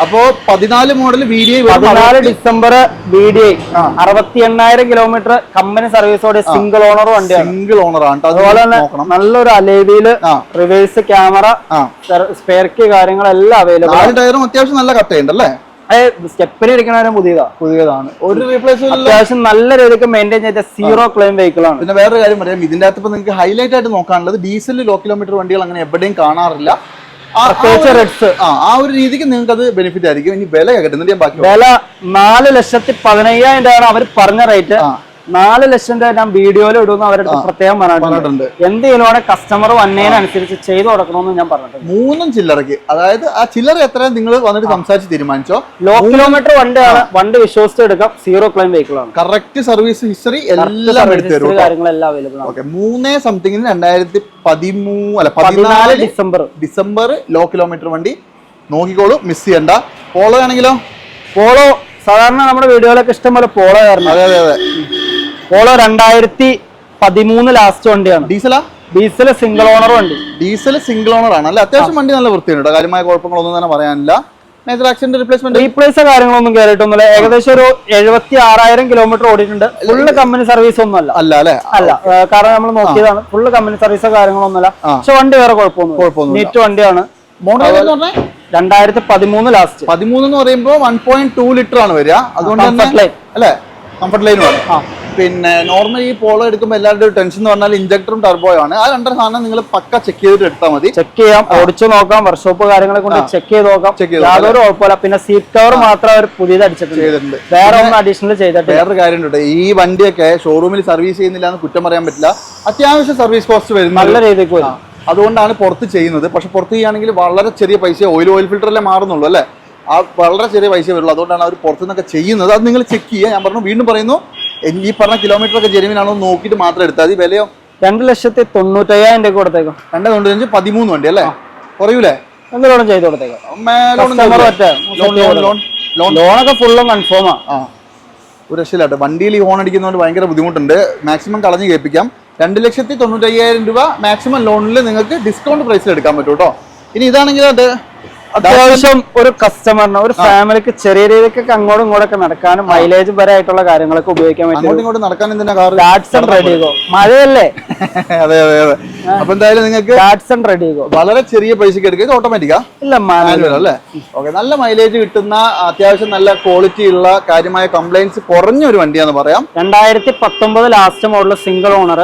അപ്പോ 14 model VDI, 14 December VDI, 68,000 kilometre company സർവീസോടെ സിംഗിൾ ഓണർ വണ്ടിയാണ്. സിംഗിൾ ഓണർ ആണ്. അതുപോലെ തന്നെ നല്ലൊരു അലേവിയില് റിവേഴ്സ് ക്യാമറ, സ്പെയർ കീ കാര്യങ്ങളെല്ലാം അവൈലബിൾ. 4 ടയറും അത്യാവശ്യം നല്ല കട്ടയുണ്ടല്ലേ. സ്റ്റെപ്പിന് ഇരിക്കുന്നവരും പുതിയതാണ്. ഒരു റീപ്ലേസ് അത്യാവശ്യം നല്ല രീതിക്ക് മെയിൻറ്റെയിൻ ചെയ്ത 0 ക്ലെയിം വെഹിക്കിൾ ആണ്. പിന്നെ വേറൊരു കാര്യം പറയാം, ഇതിന്റെ അകത്ത് ഇപ്പൊ നിങ്ങൾക്ക് ഹൈലൈറ്റ് ആയിട്ട് നോക്കാനുള്ളത് ഡീസൽ ലോ കിലോമീറ്റർ വണ്ടികൾ അങ്ങനെ എവിടെയും കാണാറില്ല. ആ ഒരു രീതിക്ക് നിങ്ങൾക്ക് അത് ബെനിഫിറ്റ് ആയിരിക്കും. ഇനി വില കേട്ടെ, ബാക്കി വില 4,15,000 രൂപയാണ് അവർ പറഞ്ഞ റേറ്റ്. 4 ലക്ഷം രൂപ ഞാൻ വീഡിയോയിൽ ഇടുന്ന അവരുടെ പ്രത്യേകം പറഞ്ഞിട്ടുണ്ട്. എന്തെങ്കിലും കസ്റ്റമർ വന്നതിനനുസരിച്ച് ചെയ്തു കൊടുക്കണമെന്ന് ഞാൻ പറഞ്ഞിട്ടുണ്ട്. 3 ചില്ലറയ്ക്ക്, അതായത് ആ ചില്ലറ എത്രയും നിങ്ങൾ വന്നിട്ട് സംസാരിച്ച് തീരുമാനിച്ചോ. ലോ കിലോമീറ്റർ വണ്ടിയാണ്, വണ്ടി വിശ്വസിച്ച് എടുക്കാം. 0 ക്ലെയിം വെഹിക്കിൾ ആണ്. കറക്റ്റ് സർവീസ് ഹിസ്റ്ററി എല്ലാം എടുത്തു, കാര്യങ്ങളെല്ലാം അവൈലബിൾ ആണ്. 3 സംതിങ്ങിന് 2014 ഡിസംബർ ലോ കിലോമീറ്റർ വണ്ടി നോക്കിക്കോളൂ, മിസ് ചെയ്യണ്ട. പോളോ ആണെങ്കിലോ? പോളോ സാധാരണ നമ്മുടെ വീഡിയോയിലൊക്കെ ഇഷ്ടം പോലെ പോളോ ആയിരുന്നു. അതെ. പോളോ 2013 ലാസ്റ്റ് വണ്ടിയാണ്. ഡീസൽ സിംഗിൾ ഓണർ വണ്ടി. ഡീസൽ സിംഗിൾ ഓണർ ആണ് അല്ലെ. അത്യാവശ്യം വണ്ടി നല്ല വൃത്തിയുണ്ട്, കാര്യമായ കുഴപ്പങ്ങളൊന്നും തന്നെ പറയാനില്ല. മേജർ ആക്സിഡന്റ് റീപ്ലേസ് കാര്യങ്ങളൊന്നും കയറിയിട്ടൊന്നുമില്ല. ഏകദേശം ഒരു 76,000 കിലോമീറ്റർ ഓടിയിട്ടുണ്ട്. ഫുള്ള് കമ്പനി സർവീസ് ഒന്നും അല്ല. കാരണം നമ്മൾ നോക്കിയതാണ്. ഫുള്ള് കമ്പനി സർവീസോ കാര്യങ്ങളൊന്നുമല്ല. പക്ഷെ വണ്ടി വേറെ കുഴപ്പമൊന്നും നീറ്റ് വണ്ടിയാണ്. 2013 ലാസ്റ്റ്. 13 എന്ന് പറയുമ്പോൾ 1.2 ലിറ്റർ ആണ് വരിക. അതുകൊണ്ട് അല്ലേ, കംഫർട്ട് ലൈനുമാണ്. പിന്നെ നോർമൽ ഈ പോളോ എടുക്കുമ്പോൾ എല്ലാവരുടെയും ടെൻഷൻ എന്ന് പറഞ്ഞാൽ ഇഞ്ചക്ടറും ടർബോയും ആണ്. ആ 2 സാധനം നിങ്ങൾ പക്ക ചെക്ക് ചെയ്തിട്ട് എടുത്താൽ മതി. ചെക്ക് ചെയ്യാം, ഓടിച്ചു നോക്കാം, വർക്ക്ഷോപ്പ് കാര്യങ്ങളെ കൊണ്ട് ചെക്ക് ചെയ്ത് നോക്കാം. യാതൊരു കുഴപ്പമില്ല. പിന്നെ സീറ്റ് കവർ മാത്രം അവർ പുതിയത് അടിച്ചിട്ടുണ്ട്, വേറെ ഒന്നും അഡീഷണൽ ചെയ്തിട്ട്. വേറൊരു കാര്യം ഉണ്ട്, ഈ വണ്ടിയൊക്കെ ഷോറൂമിൽ സർവീസ് ചെയ്യുന്നില്ല എന്ന് കുറ്റം പറയാൻ പറ്റില്ല. അത്യാവശ്യം സർവീസ് കോസ്റ്റ് വരും, നല്ല രീതിക്ക് വരും. അതുകൊണ്ടാണ് പുറത്ത് ചെയ്യുന്നത്. പക്ഷെ പുറത്ത് ചെയ്യുകയാണെങ്കിൽ വളരെ ചെറിയ പൈസ, ഓയിൽ ഫിൽറ്ററല്ലേ മാറുന്നുള്ളൂ അല്ലേ, ആ വളരെ ചെറിയ പൈസ വരുള്ളൂ. അതുകൊണ്ടാണ് അവർ പുറത്തുനിന്നൊക്കെ ചെയ്യുന്നത്. അത് നിങ്ങൾ ചെക്ക് ചെയ്യുക. ഞാൻ പറഞ്ഞു, വീണ്ടും പറയുന്നു, ഈ പറഞ്ഞ കിലോമീറ്റർ ഒക്കെ ജെനുവിനാണോ നോക്കിയിട്ട് മാത്രം എടുത്താൽ മതി. വിലയോ 2,95,000 രൂപ കൊടുത്തേക്കാം. 2,95 13 വണ്ടി അല്ലേ, കുറയൂലേ? എന്തെങ്കിലും ചെയ്ത് കൊടുത്തേക്കാം. ലോണൊക്കെ ഫുള്ളും കൺഫേമാ. ഒരു രക്ഷയില്ലാട്ടെ. വണ്ടിയിൽ ഈ ഹോൺ അടിക്കുന്നതുകൊണ്ട് ഭയങ്കര ബുദ്ധിമുട്ടുണ്ട്. മാക്സിമം കളഞ്ഞ് കേൾപ്പിക്കാം. 2,95,000 രൂപ മാക്സിമം ലോണിൽ നിങ്ങൾക്ക് ഡിസ്കൗണ്ട് പ്രൈസിൽ എടുക്കാൻ പറ്റും കേട്ടോ. ഇനി ഇതാണെങ്കിൽ അത് അത്യാവശ്യം ഒരു കസ്റ്റമറിന് ഒരു ഫാമിലിക്ക് ചെറിയ രീതിക്കൊക്കെ അങ്ങോട്ടും ഇങ്ങോട്ടൊക്കെ നടക്കാനും മൈലേജ് പരമായിട്ടുള്ള കാര്യങ്ങളൊക്കെ ഉപയോഗിക്കാൻ പറ്റും. ഇങ്ങോട്ട് നടക്കാൻ എന്തിനാ കാർ റെഡിഗോ മഴയല്ലേ? അതെ അതെ അതെ. അപ്പൊ എന്തായാലും നിങ്ങൾക്ക് റെഡിഗോ വളരെ ചെറിയ പൈസക്ക് എടുക്കുക. ഇത് ഓട്ടോമാറ്റിക്കാ? ഇല്ല, മാനുവൽ അല്ലേ? ഓക്കെ. നല്ല മൈലേജ് കിട്ടുന്ന അത്യാവശ്യം നല്ല ക്വാളിറ്റി ഉള്ള കാര്യമായ കംപ്ലൈൻസ് കുറഞ്ഞ ഒരു വണ്ടിയാന്ന് പറയാം. 2019 last model single owner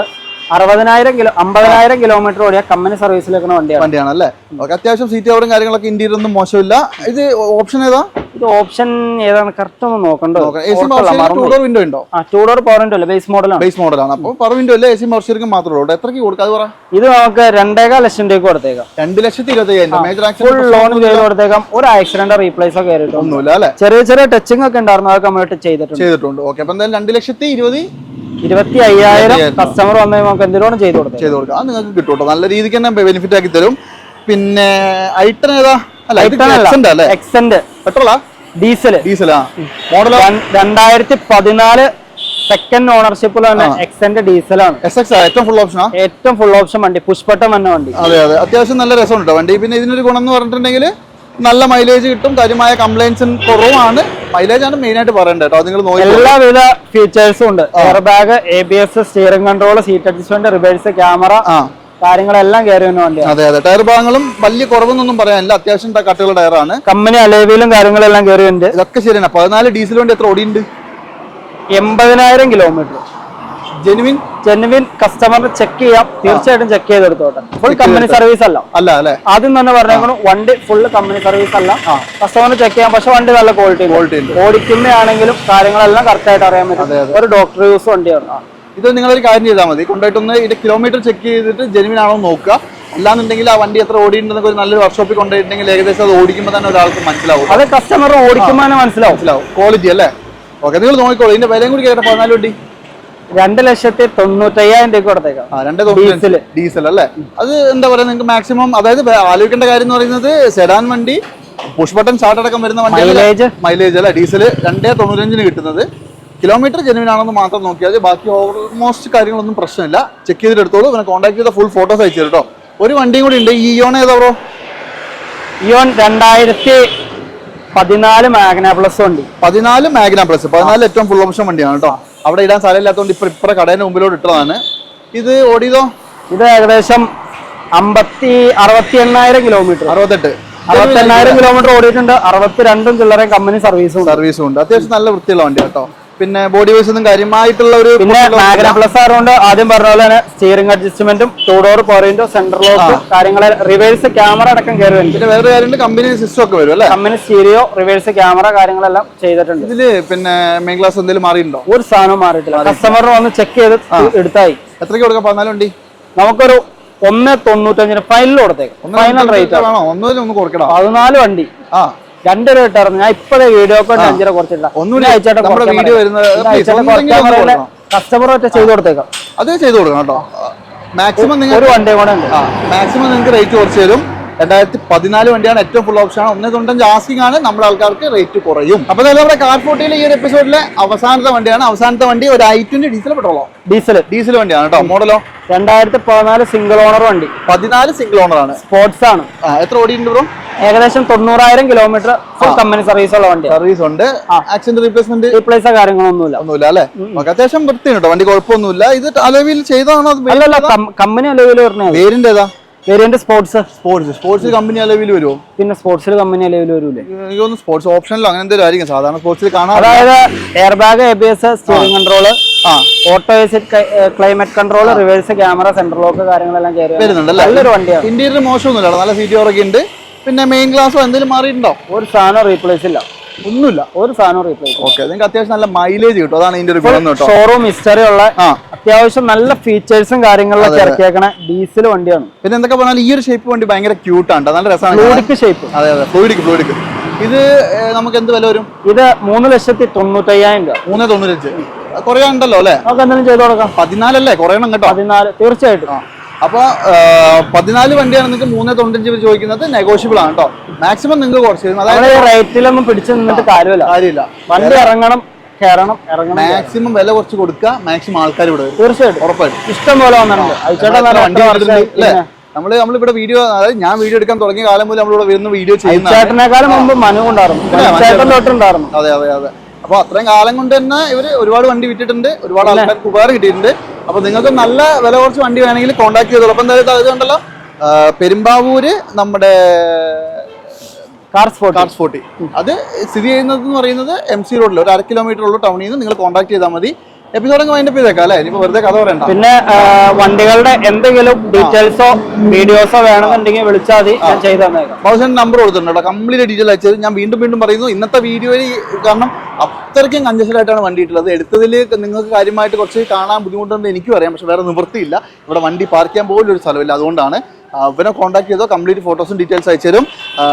50,000 kilometre ഓടിയ കമ്പനി സർവീസിലേക്കുന്ന വണ്ടിയാണ് അല്ലേ? ഓക്കെ. അത്യാവശ്യം സീറ്റ് കവറും കാര്യങ്ങളൊക്കെ ഇന്റീരിയർ ഒന്നും മോശമില്ല. ഇത് ഓപ്ഷൻ ഏതാ? ഇത് ഓപ്ഷൻ ഏതാണ് കറക്റ്റ് ഒന്ന് നോക്കണ്ടോ? വിൻഡോ ഉണ്ടോ? 2 ഡോർ പവർ വിൻഡോ അല്ലേ? ബേസ് മോഡലാണ്. അപ്പോൾ പവർ വിൻഡോ അല്ലേ? AC പവർ സ്റ്റിയറിംഗ് മാത്രമേ ഉള്ളൂ. എത്രക്ക് കൊടുക്കാം അത് പറ? ഇത് നമുക്ക് 2.5 ലക്ഷം രൂപ കൊടുത്തേക്കാം. 2,25,000. മേജർ ഫുൾ ലോൺ ചെയ്ത് കൊടുത്തേക്കാം. ഒരു ആക്സിഡന്റ് റീപ്ലേസ് ഒക്കെ ഒന്നുമില്ല അല്ലേ? ചെറിയ ചെറിയ ടച്ചിങ് ഒക്കെ ഉണ്ടായിരുന്നു, അതൊക്കെ നമ്മൾ ചെയ്തിട്ടുണ്ട്. ഓക്കെ. അപ്പൊ എന്തായാലും 2,25,000 കസ്റ്റമർ വന്നാൽ നമുക്ക് എന്തിനോടും ചെയ്ത് കൊടുക്കാം. അത് നിങ്ങൾക്ക് കിട്ടും. നല്ല രീതിക്ക് തന്നെ ബെനിഫിറ്റ് ആക്കി തരും. പിന്നെ ഐട്ടൺ ഏതാ? എക്സെന്റ് പെട്രോളാ? ഡീസലാ? മോഡൽ 2014 സെക്കൻഡ് ഓണർഷിപ്പിൽ തന്നെ എക്സെന്റ് ഡീസലാണ്. ഏറ്റവും ഫുൾ ഓപ്ഷൻ വണ്ടി, പുഷ്പട്ടം തന്നെ വണ്ടി. അതെ അതെ. അത്യാവശ്യം നല്ല രസമുണ്ട് വണ്ടി. പിന്നെ ഇതിനൊരു ഗുണം എന്ന് പറഞ്ഞിട്ടുണ്ടെങ്കിൽ നല്ല മൈലേജ് കിട്ടും. കാര്യമായ കംപ്ലൈൻസും കുറവാണ്. മൈലേജ് ആണ് മെയിൻ ആയിട്ട് പറയേണ്ടത് കേട്ടോ. നിങ്ങൾ എല്ലാവിധ ഫീച്ചേഴ്സും ഉണ്ട്. Air bag, ABS, steering control, seat adjustment, reverse camera, കാര്യങ്ങളെല്ലാം കയറി വരുന്ന വണ്ടിയാണ്. അതെ അതെ. ടയർ ഭാഗങ്ങളും വലിയ കുറവൊന്നും പറയാനില്ല. അത്യാവശ്യം കട്ടുള്ള ടയറാണ്. കമ്പനി അലോയിലും കാര്യങ്ങളെല്ലാം കയറി ഉണ്ട്. ഇതൊക്കെ ശരിയാണ്. 14 ഡീസൽ വണ്ടി എത്ര ഓടിയുണ്ട്? 80,000 കിലോമീറ്റർ. ജെനുവിൻ കസ്റ്റമറിന് ചെക്ക് ചെയ്യാം. തീർച്ചയായിട്ടും ചെക്ക് ചെയ്തെടുത്തോട്ടെ. ഫുൾ കമ്പനി സർവീസ് അല്ല അല്ലേ? ആദ്യം തന്നെ പറഞ്ഞേക്കണം, വണ്ടി ഫുൾ കമ്പനി സർവീസ് അല്ല. കസ്റ്റമറിന് ചെക്ക് ചെയ്യാം. പക്ഷെ വണ്ടി നല്ല ക്വാളിറ്റി ഓടിക്കുന്നതാണെങ്കിലും കാര്യങ്ങളെല്ലാം കറക്റ്റ് ആയിട്ട് അറിയാൻ പറ്റും. ഒരു ഡോക്ടർ യൂസ് വണ്ടിയാണ്. ഇത് നിങ്ങളൊരു കാര്യം ചെയ്താൽ മതി. കൊണ്ടുപോയിട്ടൊന്ന് ഇതിന്റെ കിലോമീറ്റർ ചെക്ക് ചെയ്തിട്ട് ജെനുവിൻ ആണോ നോക്കുക. അല്ലാന്നുണ്ടെങ്കിൽ ആ വണ്ടി എത്ര ഓടിയിട്ടുണ്ടെന്നൊക്കെ ഒരു നല്ലൊരു വർക്ക്ഷോപ്പിൽ കൊണ്ടുപോയിട്ടുണ്ടെങ്കിൽ ഏകദേശം അത് ഓടിക്കുമ്പോൾ തന്നെ ഒരാൾക്ക് മനസ്സിലാവും. അത് കസ്റ്റമർ ഓടിക്കുമ്പോൾ മനസ്സിലാവും ക്വാളിറ്റി അല്ലേ? ഓക്കെ. നിങ്ങൾ നോക്കിക്കോളൂ. ഇതിന്റെ വിലയും കൂടി കേട്ടോ. 14 വണ്ടി 2,95,000 കൊടുത്തേക്കാം. ഡീസൽ അല്ലേ? അത് എന്താ പറയാ, നിങ്ങൾക്ക് മാക്സിമം അതായത് ആലോചിക്കേണ്ട കാര്യം എന്ന് പറയുന്നത് സെഡാൻ വണ്ടി, പുഷ് ബട്ടൺ സ്റ്റാർട്ട് അടക്കം വരുന്ന വണ്ടി, മൈലേജ് അല്ല ഡീസൽ 2.95 കിട്ടുന്നത്. കിലോമീറ്റർ ജെനുവിൻ ആണെന്ന് മാത്രം നോക്കിയാൽ ബാക്കി ഓൾമോസ്റ്റ് കാര്യങ്ങളൊന്നും പ്രശ്നമില്ല. ചെക്ക് ചെയ്തിട്ട് എടുത്തോളൂ. പിന്നെ കോൺടാക്ട് ചെയ്ത ഫുൾ ഫോട്ടോസ് അയച്ചു കേട്ടോ. ഒരു വണ്ടിയും കൂടി ഉണ്ട്. ഇയോൺ ഏതാ ബ്രോ? ഇയോൺ 2014 മാഗ്ന പ്ലസ് വണ്ടി. 14 മാഗ്ന പ്ലസ്. 14 ഏറ്റവും ഫുൾ ഓപ്ഷൻ വണ്ടിയാണ് കേട്ടോ. അവിടെ ഇടാൻ സ്ഥലമില്ലാത്തതുകൊണ്ട് ഇപ്പറ കടയുടെ മുമ്പിലോട്ട് ഇട്ടതാണ്. ഇത് ഓടിയതോ? ഇത് ഏകദേശം 68,000 കിലോമീറ്റർ. 68,000 കിലോമീറ്റർ ഓടിയിട്ടുണ്ട്. 62 ചില്ലറ കമ്പനി സർവീസും ഉണ്ട്. അത്യാവശ്യം നല്ല വൃത്തിയുള്ള വണ്ടി കേട്ടോ. പിന്നെ ബോഡി വൈസ് ഒന്നും കാര്യമായിട്ടുള്ള ഒരു മാഗ്ന പ്ലസ് ആയതുകൊണ്ട് ആദ്യം പറഞ്ഞ പോലെ തന്നെ സ്റ്റിയറിംഗ് അഡ്ജസ്റ്റ്മെന്റും 2 door power window, centre lock, കാര്യങ്ങളെ റിവേഴ്സ് ക്യാമറ അടക്കം കയറി വരും. പിന്നെ വേറെ കാര്യം കമ്പനി സിസ്റ്റം ഒക്കെ വരും അല്ലേ? കമ്പനി സ്റ്റീരിയോ, റിവേഴ്സ് ക്യാമറ കാര്യങ്ങളെല്ലാം ചെയ്തിട്ടുണ്ട്. ഇതില് പിന്നെ മെയിൻ ക്ലാസ് എന്തെങ്കിലും മാറിയിട്ടുണ്ടോ? ഒരു സാധനവും മാറിയിട്ടില്ല. കസ്റ്റമറിന് വന്ന് ചെക്ക് ചെയ്ത് എടുത്തായി. എത്രയ്ക്ക് കൊടുക്കാം? 14 വണ്ടി നമുക്കൊരു 1.95 ഫൈനൽ കൊടുത്തേക്കാം. ഫൈനൽ റേറ്റ് ആണോ? 14 വണ്ടി 2 രൂപ ഇട്ടായിരുന്നു. ഞാൻ ഇപ്പോഴേ വീഡിയോ കൊണ്ട് 5 രൂപ കുറച്ചില്ല. കസ്റ്റമർ ഒറ്റ ചെയ്ത് കൊടുത്തേക്കാം. അത് ചെയ്ത് കൊടുക്കണം കേട്ടോ. മാക്സിമം ഒരു വണ്ടി കൂടെ ഉണ്ട്. മാക്സിമം നിങ്ങൾക്ക് റേറ്റ് കുറച്ച് തരും. 2014 വണ്ടിയാണ്. ഏറ്റവും ഫുൾ ഓപ്ഷൻ ആണ്. 1.95 ആസ്കിംഗ് ആണ്. നമ്മുടെ ആൾക്കാർക്ക് റേറ്റ് കുറയും. അപ്പൊ നമ്മുടെ കാർ ഫോർട്ടിയിലെ ഈ ഒരു എപ്പിസോഡിലെ അവസാനത്തെ വണ്ടിയാണ്. അവസാനത്തെ വണ്ടി ഒരു i20 ഡീസൽ പെട്രോളോ? ഡീസൽ വണ്ടിയാണ് കേട്ടോ. മോഡലോ 2014 സിംഗിൾ ഓണർ വണ്ടി. 14 സിംഗിൾ ഓണർ ആണ്. സ്പോർട്സ് ആണ്. എത്ര ഓടിയുണ്ട് ബ്രോ? ഏകദേശം 90,000 കിലോമീറ്റർ ഫുൾ കമ്പനി സർവീസ് ഉള്ള വണ്ടി. സർവീസ് ഉണ്ട്. ആക്സിഡന്റ് റീപ്ലേസ് കാര്യങ്ങളൊന്നുമില്ല. അല്ലേ? അത്യാവശ്യം വൃത്തിയാണ് കേട്ടോ. വണ്ടി കുഴപ്പമൊന്നുമില്ല. ഇത് അലോവിയിൽ ചെയ്താണോ? അല്ലല്ല, കമ്പനി അലോവിയിൽ വരുന്നത്. വേരിയന്റ് ഏതാ? വേരിയന്റ് സ്പോർട്സ് കമ്പനി അലോവിയിൽ വരുമോ? പിന്നെ സ്പോർട്സിൽ കമ്പനി അലോവിയിൽ വരൂലേ? എനിക്കൊന്ന് സ്പോർട്സ് ഓപ്ഷനിലോ അങ്ങനെ എന്തെങ്കിലും ആയിരിക്കും. സാധാരണ സ്പോർട്സിൽ കാണാം. അതായത് air bag, ABS, steering control, auto climate control, reverse camera, centre lock കാര്യങ്ങളെല്ലാം വരുന്നുണ്ട്. നല്ലൊരു വണ്ടിയാണ്. ഇന്റീരിയർ മോശമൊന്നുമില്ല. നല്ല സീറ്റ് ഒക്കെ ഉണ്ട്. പിന്നെ മെയിൻ ക്ലാസ്സോ എന്തെങ്കിലും മാറിയിട്ടുണ്ടോ? ഒരു സാധനം റീപ്ലേസ് ഇല്ല. ഒന്നുമില്ല. ഒരു സാധനം റീപ്ലേസ്. ഓക്കെ. നിങ്ങൾക്ക് അത്യാവശ്യം നല്ല മൈലേജ് കിട്ടും. അതാണ് ഇതിന്റെ ഒരു ഗുണം കേട്ടോ. ഷോറൂം ഹിസ്റ്ററി ഉള്ള അത്യാവശ്യം നല്ല ഫീച്ചേഴ്സും കാര്യങ്ങളിലൊക്കെ ഇറക്കിയേക്കണ ഡീസൽ വണ്ടിയാണ്. പിന്നെ എന്തൊക്കെ പറഞ്ഞാൽ ഈ ഒരു ഷേപ്പ് വണ്ടി ഭയങ്കര ക്യൂട്ടാണ്. നല്ല രസമാണ്. Fluidic shape. അതെ അതെ. ഫ്ലൂയിഡിക്. ഇത് നമുക്ക് എന്ത് വില വരും? ഇത് 3,95,000 രൂപ. 3.95. കുറയാണ്ടല്ലോ അല്ലേ? നമുക്ക് എന്തെങ്കിലും ചെയ്ത് കൊടുക്കാം. 14 അല്ലേ? കുറയണം കേട്ടോ. 14 തീർച്ചയായിട്ടും. അപ്പൊ 14 വണ്ടിയാണ് നിങ്ങൾക്ക് 3.95 ചോദിക്കുന്നത്. നെഗോഷ്യബിൾ ആണ് കേട്ടോ. മാക്സിമം നിങ്ങൾക്ക് കുറച്ച് തരും. അതായത് റേറ്റിലൊന്നും പിടിച്ചു നിന്നിട്ട് കാര്യമില്ല. വണ്ടി ഇറങ്ങണം, കയറണം, ഇറങ്ങണം. മാക്സിമം വില കുറച്ച് കൊടുക്കുക. മാക്സിമം ആൾക്കാർ ഇവിടെ വരും. തീർച്ചയായിട്ടും, ഉറപ്പായിട്ടും. ഇഷ്ടം പോലെ വന്നിട്ടുണ്ട്. നമ്മളിവിടെ വീഡിയോ, അതായത് ഞാൻ വീഡിയോ എടുക്കാൻ തുടങ്ങിയ കാലം മുതൽ നമ്മളിവിടെ വരുന്ന വീഡിയോ ചെയ്യുന്ന ചേട്ടനേക്കാളും മുമ്പ് മനു ഉണ്ടായിരുന്നു. അതെ അതെ അതെ. അപ്പൊ അത്രയും കാലം കൊണ്ട് തന്നെ ഇവര് ഒരുപാട് വണ്ടി വിറ്റിട്ടുണ്ട്, ഒരുപാട് ആൾക്കാർക്ക് ഉപകാരം കിട്ടിയിട്ടുണ്ട്. അപ്പൊ നിങ്ങൾക്ക് നല്ല വില കുറച്ച് വണ്ടി വേണമെങ്കിൽ കോൺടാക്ട് ചെയ്തോളൂ. അപ്പൊ എന്തായാലും അത് കണ്ടല്ലോ, പെരുമ്പാവൂര് നമ്മുടെ കാർസ് 40 അത് സ്ഥിതി ചെയ്യുന്നത് എന്ന് പറയുന്നത് MC റോഡിൽ ഒരു 1/2 കിലോമീറ്റർ ഉള്ളൂ ടൗണിൽ നിന്ന്. നിങ്ങൾ കോൺടാക്ട് ചെയ്താൽ മതി. എപ്പിസോഡ് വൈൻഡപ്പ് ചെയ്തേക്കാം അല്ലേ? ഇനിയിപ്പോ വെറുതെ കഥ പറയണ്ട. പിന്നെ വണ്ടികളുടെ എന്തെങ്കിലും ഡീറ്റെയിൽസോ വീഡിയോസോ വേണമെന്നുണ്ടെങ്കിൽ വിളിച്ചാൽ മതി, ഞാൻ ചെയ്തു തന്നേക്കാം. ബാബുശേട്ടൻ നമ്പർ കൊടുത്തിട്ടുണ്ട്, കംപ്ലീറ്റ് ഡീറ്റെയിൽ അയച്ചത്. ഞാൻ വീണ്ടും പറയുന്നു, ഇന്നത്തെ വീഡിയോയിൽ കാരണം അത്രയ്ക്കും കൺജസ്റ്റഡ് ആയിട്ടാണ് വണ്ടി ഇട്ടുള്ളത്. എടുത്തതിൽ നിങ്ങൾക്ക് കാര്യമായിട്ട് കുറച്ച് കാണാൻ ബുദ്ധിമുട്ടുണ്ടെന്ന് എനിക്കും അറിയാം, പക്ഷെ വേറെ നിവൃത്തിയില്ല. ഇവിടെ വണ്ടി പാർക്ക് ചെയ്യാൻ പോലും ഒരു സ്ഥലമില്ല. അതുകൊണ്ടാണ് അവനെ കോൺടാക്ട് ചെയ്തോ, കംപ്ലീറ്റ് ഫോട്ടോസും ഡീറ്റെയിൽസ് അയച്ചു തരും.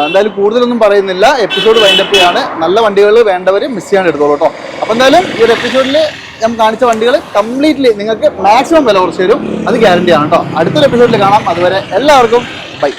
എന്തായാലും കൂടുതലൊന്നും പറയുന്നില്ല, എപ്പിസോഡ് വൈൻഡപ്പ് ചെയ്യാണ്. നല്ല വണ്ടികൾ വേണ്ടവർ മിസ് ചെയ്യാണ്ട് എടുത്തോളൂ കേട്ടോ. അപ്പോൾ എന്തായാലും ഈ ഒരു എപ്പിസോഡിൽ ഞാൻ കാണിച്ച വണ്ടികൾ കംപ്ലീറ്റ്ലി നിങ്ങൾക്ക് മാക്സിമം വില കുറച്ച് തരും, അത് ഗ്യാരണ്ടി ആണ് കേട്ടോ. അടുത്തൊരു എപ്പിസോഡിൽ കാണാം. അതുവരെ എല്ലാവർക്കും ബൈ.